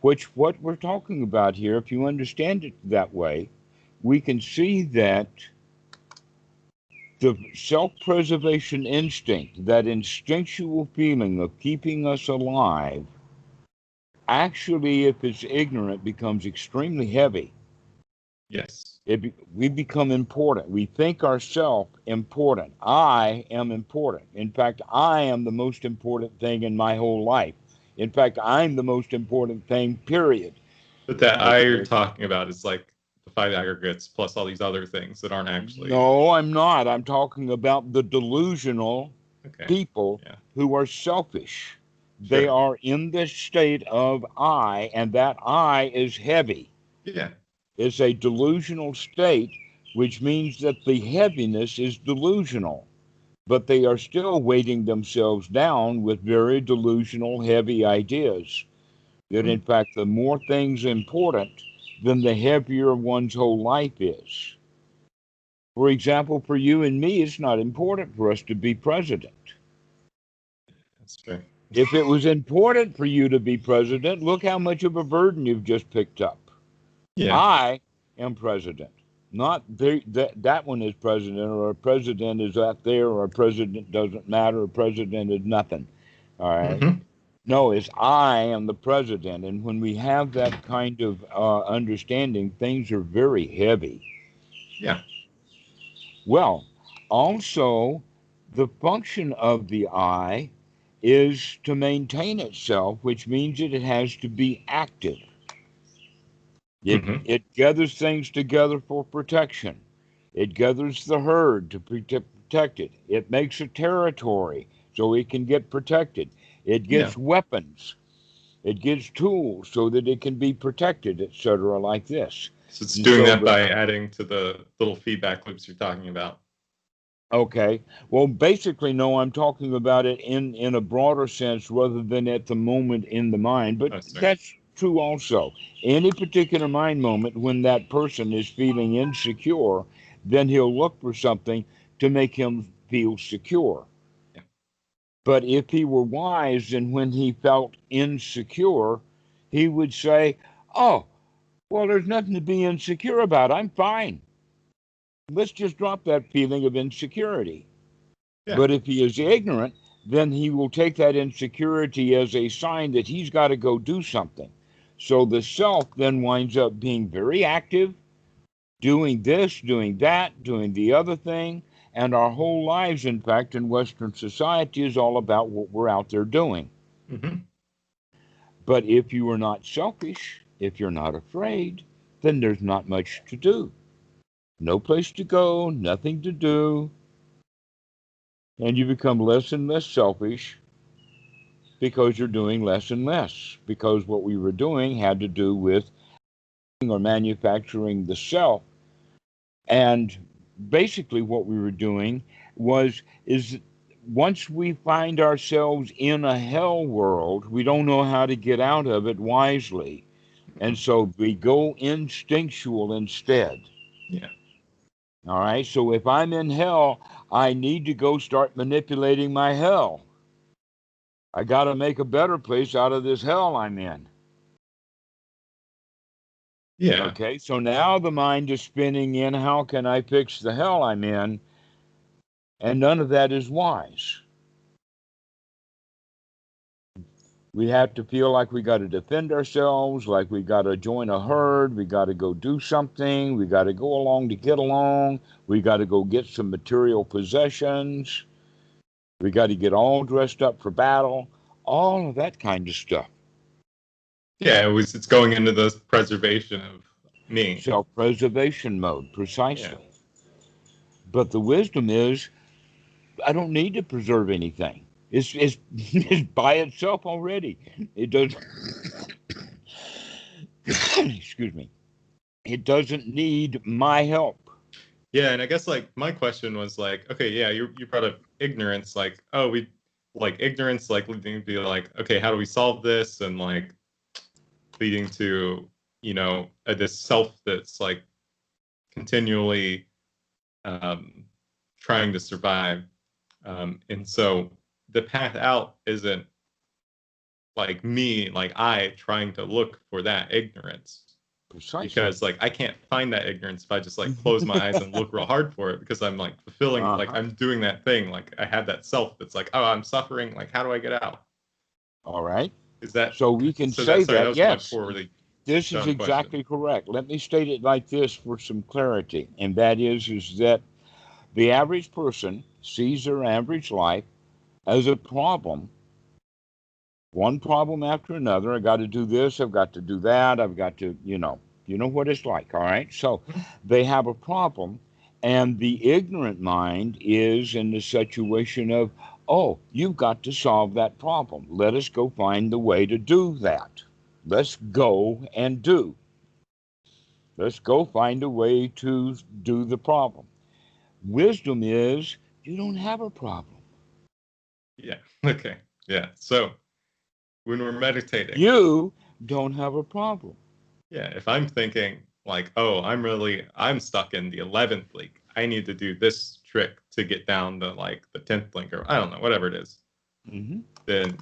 Which, what we're talking about here, if you understand it that way, we can see that the self preservation instinct, that instinctual feeling of keeping us alive, actually, if it's ignorant, becomes extremely heavy. Yes. We become important. We think ourselves important. I am important. In fact, I am the most important thing in my whole life. In fact, I'm the most important thing, period. But that I you're Okay. talking about is like the 5 aggregates plus all these other things that aren't actually. No, I'm not. I'm talking about the delusional Okay. people Yeah. who are selfish. They Sure. are in this state of I, and that I is heavy. Yeah. It's a delusional state, which means that the heaviness is delusional, but they are still weighting themselves down with very delusional, heavy ideas. That in fact, the more things important, then the heavier one's whole life is. For example, for you and me, it's not important for us to be president. That's true. If it was important for you to be president, look how much of a burden you've just picked up. Yeah. I am president. Not that one is president, or a president is up there, or a president doesn't matter, a president is nothing. All right. Mm-hmm. No, it's I am the president. And when we have that kind of understanding, things are very heavy. Yeah. Well, also, the function of the I is to maintain itself, which means that it has to be active. Mm-hmm. It gathers things together for protection. It gathers the herd to protect it. It makes a territory so it can get protected. It gets weapons. It gets tools so that it can be protected, etc., like this. So it's And doing so that by adding to the little feedback loops you're talking about. Okay. Well, basically, no, I'm talking about it in a broader sense rather than at the moment in the mind. But that's true also. Any particular mind moment when that person is feeling insecure, then he'll look for something to make him feel secure. Yeah. But if he were wise, and when he felt insecure, he would say, "Oh, well, there's nothing to be insecure about. I'm fine. Let's just drop that feeling of insecurity." Yeah. But if he is ignorant, then he will take that insecurity as a sign that he's got to go do something. So the self then winds up being very active, doing this, doing that, doing the other thing. And our whole lives, in fact, in Western society is all about what we're out there doing. Mm-hmm. But if you are not selfish, if you're not afraid, then there's not much to do. No place to go, nothing to do. And you become less and less selfish because you're doing less and less. Because what we were doing had to do with or manufacturing the self. And basically what we were doing is once we find ourselves in a hell world, we don't know how to get out of it wisely. And so we go instinctual instead. Yeah. All right. So if I'm in hell, I need to go start manipulating my hell. I got to make a better place out of this hell I'm in. Yeah. Okay. So now the mind is spinning in, how can I fix the hell I'm in? And none of that is wise. We have to feel like we got to defend ourselves, like we got to join a herd, we got to go do something, we got to go along to get along, we got to go get some material possessions, we got to get all dressed up for battle, all of that kind of stuff. Yeah, it's going into the preservation of me. Self-preservation mode, precisely. Yeah. But the wisdom is, I don't need to preserve anything. It's by itself already. It doesn't. Excuse me. It doesn't need my help. Yeah, and I guess like my question was like, okay, yeah, you brought up ignorance, like, oh, we like ignorance, like leading to be like, okay, how do we solve this, and like leading to this self that's like continually trying to survive, and so the path out isn't like me, like I trying to look for that ignorance. Precisely. Because like I can't find that ignorance if I just like close my eyes and look real hard for it, because I'm like fulfilling like I'm doing that thing, like I have that self that's like, oh, I'm suffering, like how do I get out? All right. Is that so we can say that yes, this is exactly correct. Let me state it like this for some clarity, and that is that the average person sees their average life as a problem, one problem after another. I got to do this, I've got to do that, I've got to, you know what it's like. All right. So they have a problem, and the ignorant mind is in the situation of, oh, you've got to solve that problem. Let us go find the way to do that. Let's go and do. Let's go find a way to do the problem. Wisdom is, you don't have a problem. Yeah. Okay. Yeah. So when we're meditating, you don't have a problem. Yeah. If I'm thinking like, oh, I'm stuck in the 11th league, I need to do this trick to get down to like the 10th link, or I don't know, whatever it is, then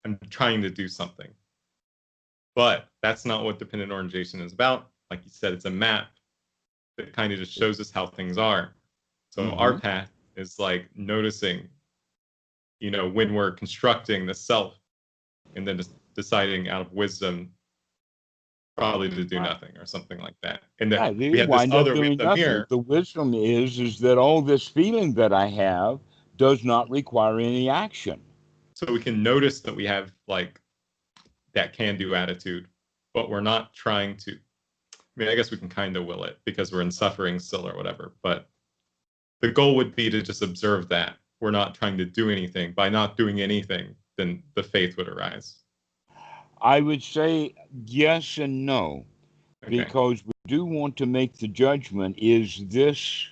I'm trying to do something. But that's not what dependent orientation is about. Like you said, it's a map that kind of just shows us how things are. So our path is like noticing, when we're constructing the self, and then just deciding out of wisdom probably to do nothing or something like that. And then we have this other wisdom here. The wisdom is that all this feeling that I have does not require any action. So we can notice that we have like that can-do attitude, but we're not trying to. I mean, I guess we can kind of will it because we're in suffering still or whatever. But the goal would be to just observe that we're not trying to do anything. By not doing anything, then the faith would arise. I would say yes and no, because we do want to make the judgment, is this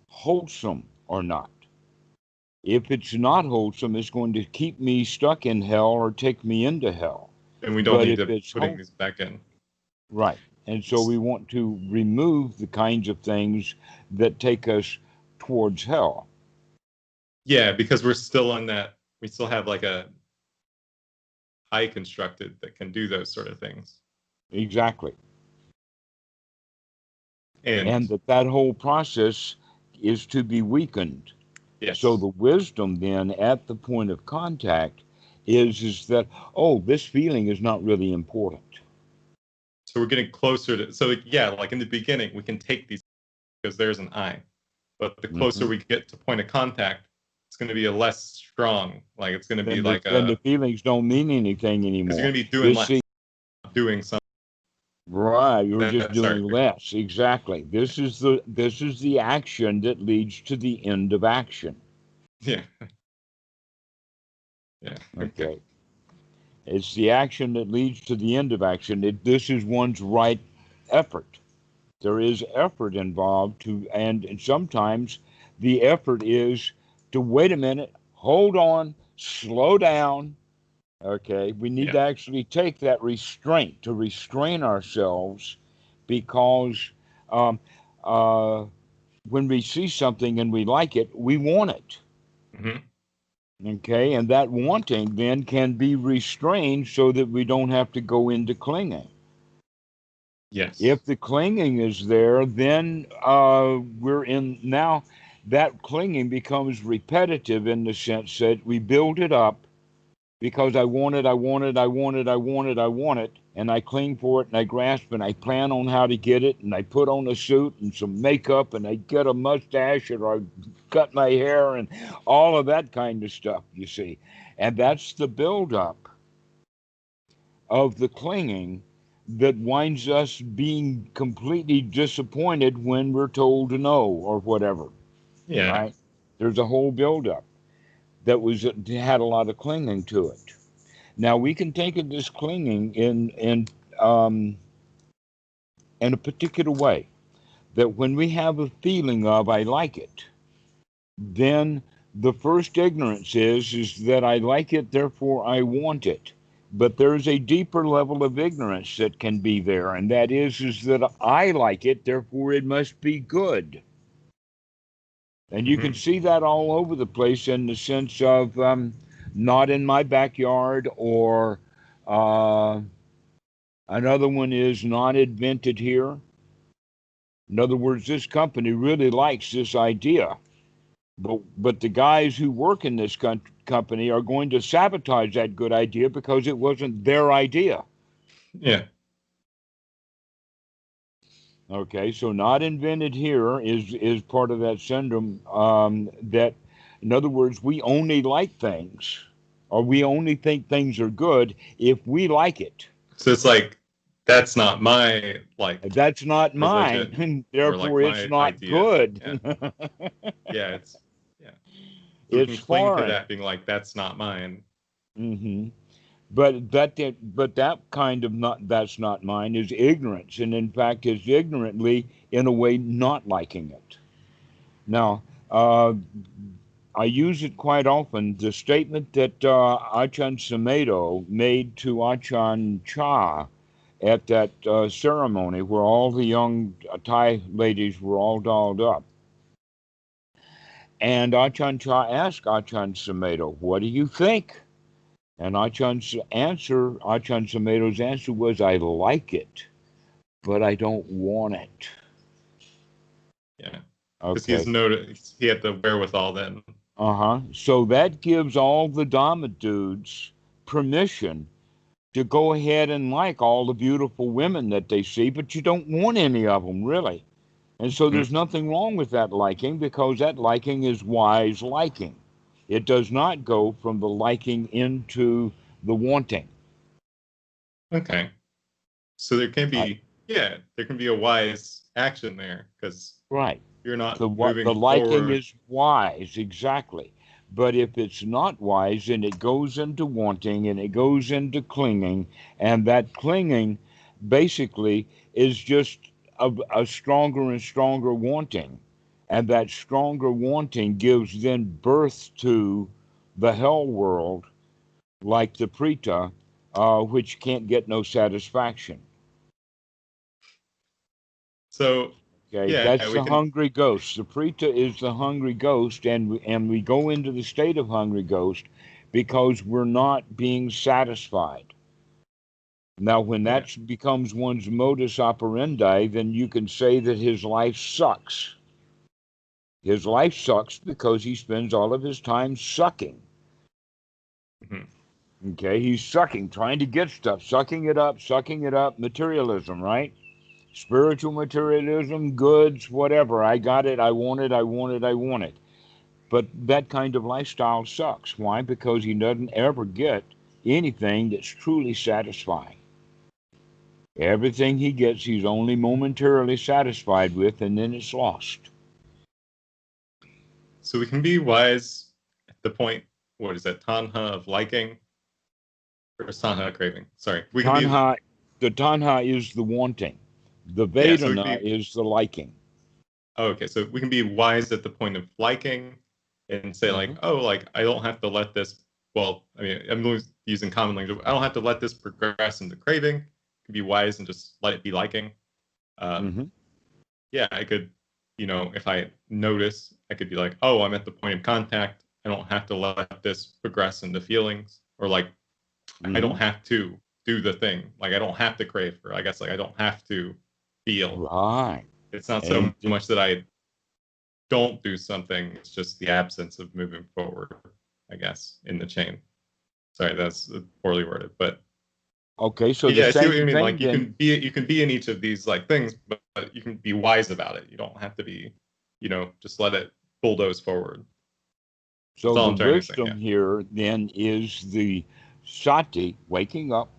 wholesome or not? If it's not wholesome, it's going to keep me stuck in hell or take me into hell. And we don't need to put these back in. Right. And so we want to remove the kinds of things that take us towards hell. Yeah, because we're still on that, we still have like a high constructed that can do those sort of things. Exactly. And that whole process is to be weakened. Yes. So the wisdom then at the point of contact is that, this feeling is not really important. So we're getting closer to, like in the beginning, we can take these because there's an I. But the closer we get to point of contact, it's going to be a less strong, like it's going to be like then the feelings don't mean anything anymore. Because you're going to be doing less, doing something. Right, you're just doing less. Exactly. This is the action that leads to the end of action. Yeah. Yeah. Okay. It's the action that leads to the end of action. This is one's right effort. There is effort involved and sometimes the effort is to wait a minute, hold on, slow down. Okay, we need to actually take that restraint to restrain ourselves, because when we see something and we like it, we want it. Okay, and that wanting then can be restrained so that we don't have to go into clinging. Yes. If the clinging is there, then we're in now. That clinging becomes repetitive in the sense that we build it up because I want it, and I cling for it, and I grasp, and I plan on how to get it, and I put on a suit and some makeup, and I get a mustache, or I cut my hair, and all of that kind of stuff, you see. And that's the buildup of the clinging that winds us being completely disappointed when we're told no or whatever. Yeah. Right? There's a whole buildup that had a lot of clinging to it. Now we can take this clinging in a particular way. That when we have a feeling of I like it, then the first ignorance is that I like it, therefore I want it. But there's a deeper level of ignorance that can be there, and that is that I like it, therefore it must be good. And you can see that all over the place in the sense of not in my backyard, or another one is not invented here. In other words, this company really likes this idea, but the guys who work in this company are going to sabotage that good idea because it wasn't their idea. Yeah. Okay, so not invented here is part of that syndrome, that, in other words, we only like things, or we only think things are good if we like it. So it's like, that's not my, that's not mine, and therefore it's not idea. Good. Yeah. So it's foreign. To that being like, that's not mine. But that kind of that's not mine is ignorance, and in fact is ignorantly, in a way, not liking it. Now, I use it quite often. The statement that Ajahn Sumedho made to Ajahn Chah at that ceremony where all the young Thai ladies were all dolled up. And Ajahn Chah asked Ajahn Sumedho, what do you think? And Ajahn Sumedho's answer was, I like it, but I don't want it. Yeah. Because Okay. he had the wherewithal then. So that gives all the Dhamma dudes permission to go ahead and like all the beautiful women that they see, but you don't want any of them, really. And so there's nothing wrong with that liking, because that liking is wise liking. It does not go from the liking into the wanting. Okay. So there can Right. be, there can be a wise action there, because Right. you're not The moving liking forward. is wise, exactly. But if it's not wise, then it goes into wanting and it goes into clinging, and that clinging basically is just a stronger and stronger wanting, and that stronger wanting gives then birth to the hell world, like the Prita, which can't get no satisfaction. So, Okay, yeah, that's we the can. hungry ghost. The Prita is the hungry ghost, and we go into the state of hungry ghost because we're not being satisfied. Now, when Yeah. that becomes one's modus operandi, then you can say that his life sucks. His life sucks because he spends all of his time sucking. Okay, he's sucking, trying to get stuff, sucking it up, materialism, right? Spiritual materialism, goods, whatever. I got it, I want it, I want it, I want it. But that kind of lifestyle sucks. Why? Because he doesn't ever get anything that's truly satisfying. Everything he gets, he's only momentarily satisfied with, and then it's lost. So we can be wise at the point, what is that, tanha of liking? Or tanha of craving? Sorry. We can be, The tanha is the wanting. The so we can vedana be, is the liking. okay, so we can be wise at the point of liking and say, like, oh, like, I don't have to let this, well, I mean, I'm using common language. I don't have to let this progress into craving. I can be wise and just let it be liking. Yeah, I could, if I notice, I could be like, oh, I'm at the point of contact. I don't have to let this progress into feelings, or like, I don't have to do the thing. Like, I don't have to crave for, I guess, like, I don't have to feel. Right. It's not so And much that I don't do something. It's just the absence of moving forward, I guess, in the chain. Sorry, that's poorly worded, but okay, so the yeah, I see what you same mean. thing Like, then. you can be in each of these like things, but you can be wise about it. You don't have to be, just let it bulldoze forward. That's So all the I'm trying to say. wisdom Yeah. here then is the sati waking up,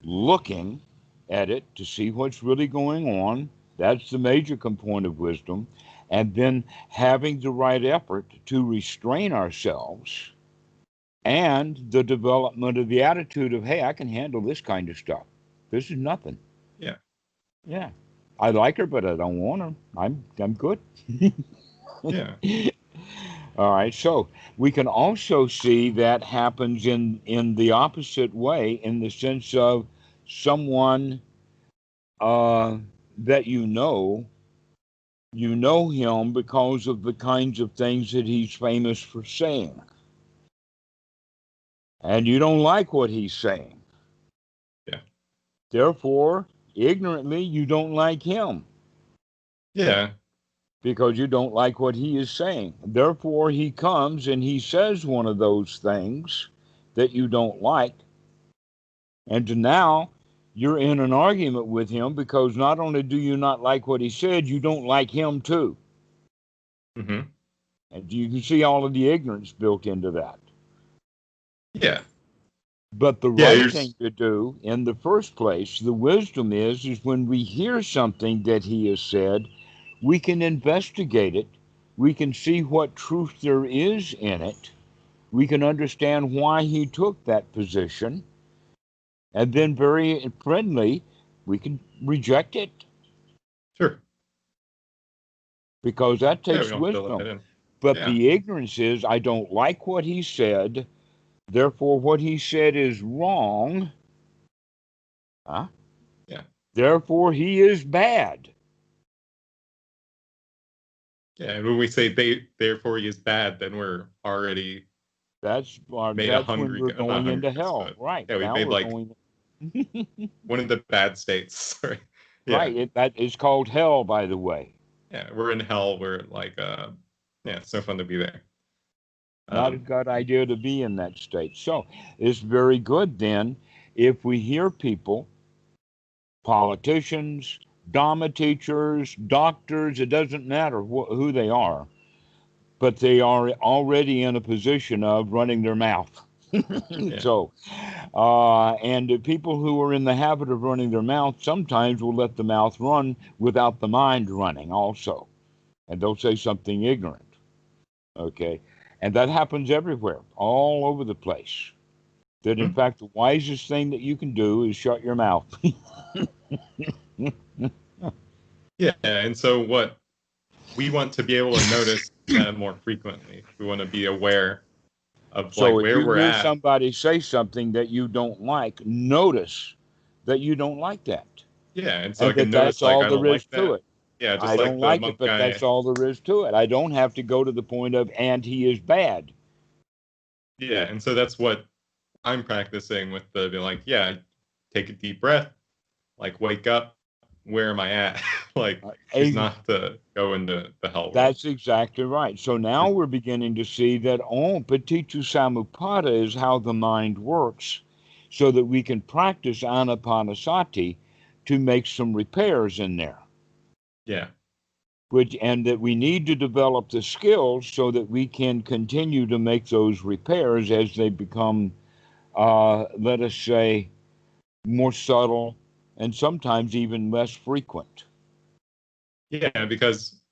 looking at it to see what's really going on. That's the major component of wisdom. And then having the right effort to restrain ourselves, and the development of the attitude of, hey, I can handle this kind of stuff. This is nothing. Yeah. Yeah. I like her, but I don't want her. I'm good. Yeah. All right. So we can also see that happens in the opposite way, in the sense of someone that you know him because of the kinds of things that he's famous for saying, and you don't like what he's saying. Yeah. Therefore, ignorantly, you don't like him Yeah. because you don't like what he is saying. Therefore, he comes and he says one of those things that you don't like, and now you're in an argument with him because not only do you not like what he said, you don't like him too. Mm-hmm. And you can see all of the ignorance built into that. Yeah. But the Yeah. right thing to do in the first place, the wisdom is when we hear something that he has said, we can investigate it. We can see what truth there is in it. We can understand why he took that position. And then, very friendly, we can reject it, Sure. because that Yeah. We takes don't have to let wisdom. that in. But Yeah. the ignorance is, I don't like what he said. Therefore, what he said is wrong. Huh? Yeah. Therefore, he is bad. Yeah, and when we say therefore he is bad, then we're already That's made a when hungry, we're not going into hungry, hell. but Right. yeah, we Now made we're like going. one of the bad states. Sorry. Yeah, Right. That is called hell, by the way. yeah, we're in hell. We're like, yeah, it's no fun to be there. Not a good idea to be in that state. So it's very good then if we hear people, politicians, Dhamma teachers, doctors, it doesn't matter who they are, but they are already in a position of running their mouth. Yeah, So, and the people who are in the habit of running their mouth sometimes will let the mouth run without the mind running also. And they'll say something ignorant. Okay. And that happens everywhere, all over the place. That in fact, the wisest thing that you can do is shut your mouth. yeah, and so what we want to be able to notice that more frequently. We want to be aware of like So if where you we're hear at. somebody say something that you don't like, notice that you don't like that. Yeah, and so I And can that notice that's like all I there don't is like to that. it. Yeah, just I don't like the like it, monk but that's guy. all there is to it. I don't have to go to the point of, and he is bad. Yeah, and so that's what I'm practicing with the be like, yeah, take a deep breath, like wake up. Where am I at? Like, choose And not to go into the hell world. that's exactly right. So now we're beginning to see that, oh, Paticca Samuppada is how the mind works so that we can practice anapanasati to make some repairs in there. Yeah, And that we need to develop the skills so that we can continue to make those repairs as they become, let us say, more subtle and sometimes even less frequent. yeah, because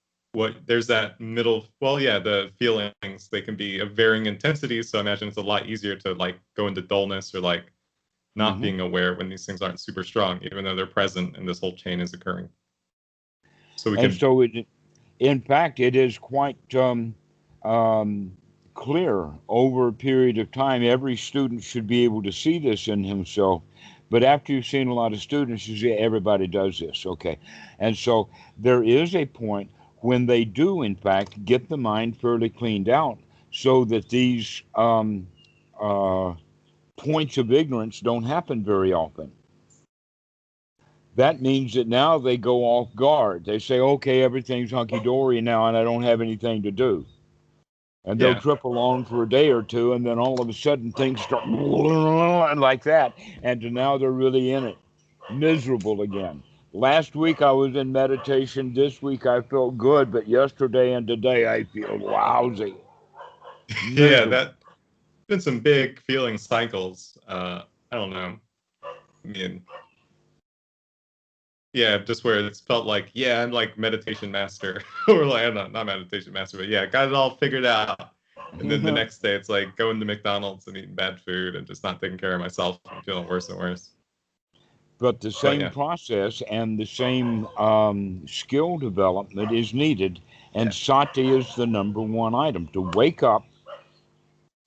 there's that middle. Well, yeah, the feelings they can be of varying intensities. So I imagine it's a lot easier to like go into dullness or like not Mm-hmm. being aware when these things aren't super strong, even though they're present and this whole chain is occurring. So we And can, so, in fact, it is quite um, clear over a period of time. Every student should be able to see this in himself. But after you've seen a lot of students, you see everybody does this. Okay. And so there is a point when they do, in fact, get the mind fairly cleaned out so that these uh, points of ignorance don't happen very often. That means that now they go off guard. They say, okay, everything's hunky dory now and I don't have anything to do. And they'll yeah, trip along for a day or two, and then all of a sudden things start like that. And now they're really in it, miserable again. Last week I was in meditation. This week I felt good, but yesterday and today I feel lousy, yeah. miserable. That been some big feeling cycles. I don't know. I mean, yeah, just where it's felt like, yeah, I'm like meditation master, or like I'm not meditation master, but yeah, got it all figured out. And then the next day, it's like going to McDonald's and eating bad food and just not taking care of myself and feeling worse and worse. But the But same yeah, process and the same skill development is needed. And yeah, sati is the number one item to wake up,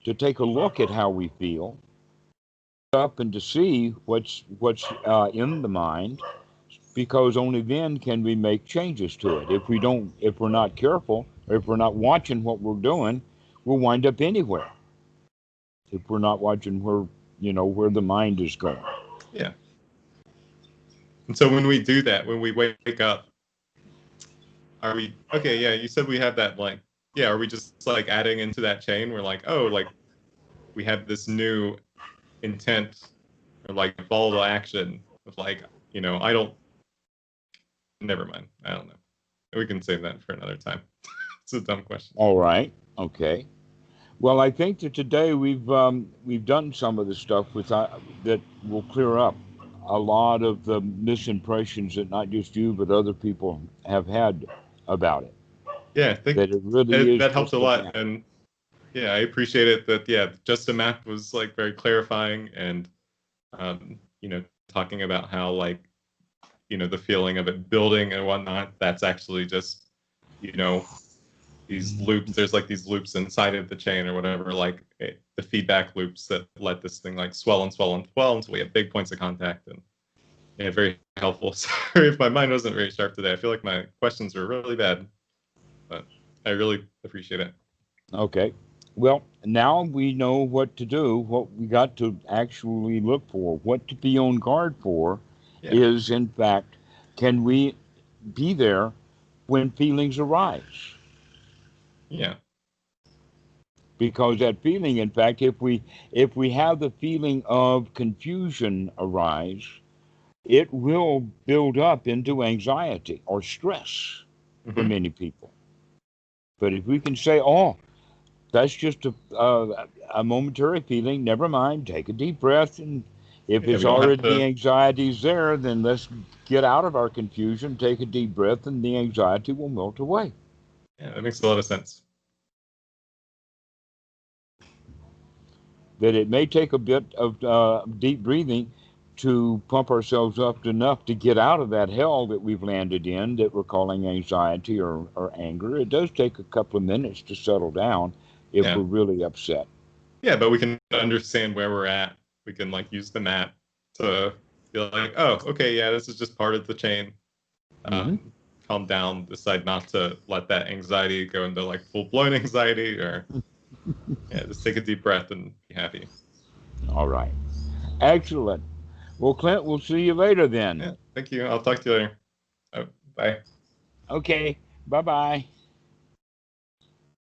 to take a look at how we feel, up and to see what's in the mind, because only then can we make changes to it. If we're not careful, or if we're not watching what we're doing, we'll wind up anywhere. If we're not watching where the mind is going. yeah. And so when we do that, when we wake up, are we okay? Yeah, you said we have that like, yeah. Are we just like adding into that chain? We're like, oh, like we have this new intent or like volatile action of like, I don't. Never mind. I don't know. We can save that for another time. It's a dumb question. All right. Okay. Well, I think that today we've done some of the stuff that will clear up a lot of the misimpressions that not just you but other people have had about it. Yeah, I think That it really is that helped a just a lot, map. and yeah, I appreciate it. That yeah, just a map was like very clarifying, and talking about how like the feeling of it building and whatnot. That's actually just these loops. There's like these loops inside of the chain or whatever, like the feedback loops that let this thing like swell and swell and swell until we have big points of contact. And yeah, very helpful. Sorry if my mind wasn't very sharp today. I feel like my questions were really bad, but I really appreciate it. Okay. Well, now we know what to do. What we got to actually look for, what to be on guard for, Yeah. is in fact, can we be there when feelings arise? Yeah. Because that feeling, in fact, if we have the feeling of confusion arise, it will build up into anxiety or stress for Hmm. many people. But if we can say, "Oh, that's just a momentary feeling. Never mind. Take a deep breath, and if Yeah, it's we don't have already the to. anxiety's there, then let's get out of our confusion. Take a deep breath, and the anxiety will melt away." Yeah, that makes a lot of sense. That it may take a bit of deep breathing to pump ourselves up enough to get out of that hell that we've landed in that we're calling anxiety or anger. It does take a couple of minutes to settle down if Yeah. we're really upset. Yeah, but we can understand where we're at. We can like use the map to be like, oh, okay, yeah, this is just part of the chain. Hmm. Calm down, decide not to let that anxiety go into like full-blown anxiety, or yeah, just take a deep breath and be happy. All right. Excellent. Well, Clint, we'll see you later then. Yeah, thank you. I'll talk to you later. Bye. Okay. Bye bye.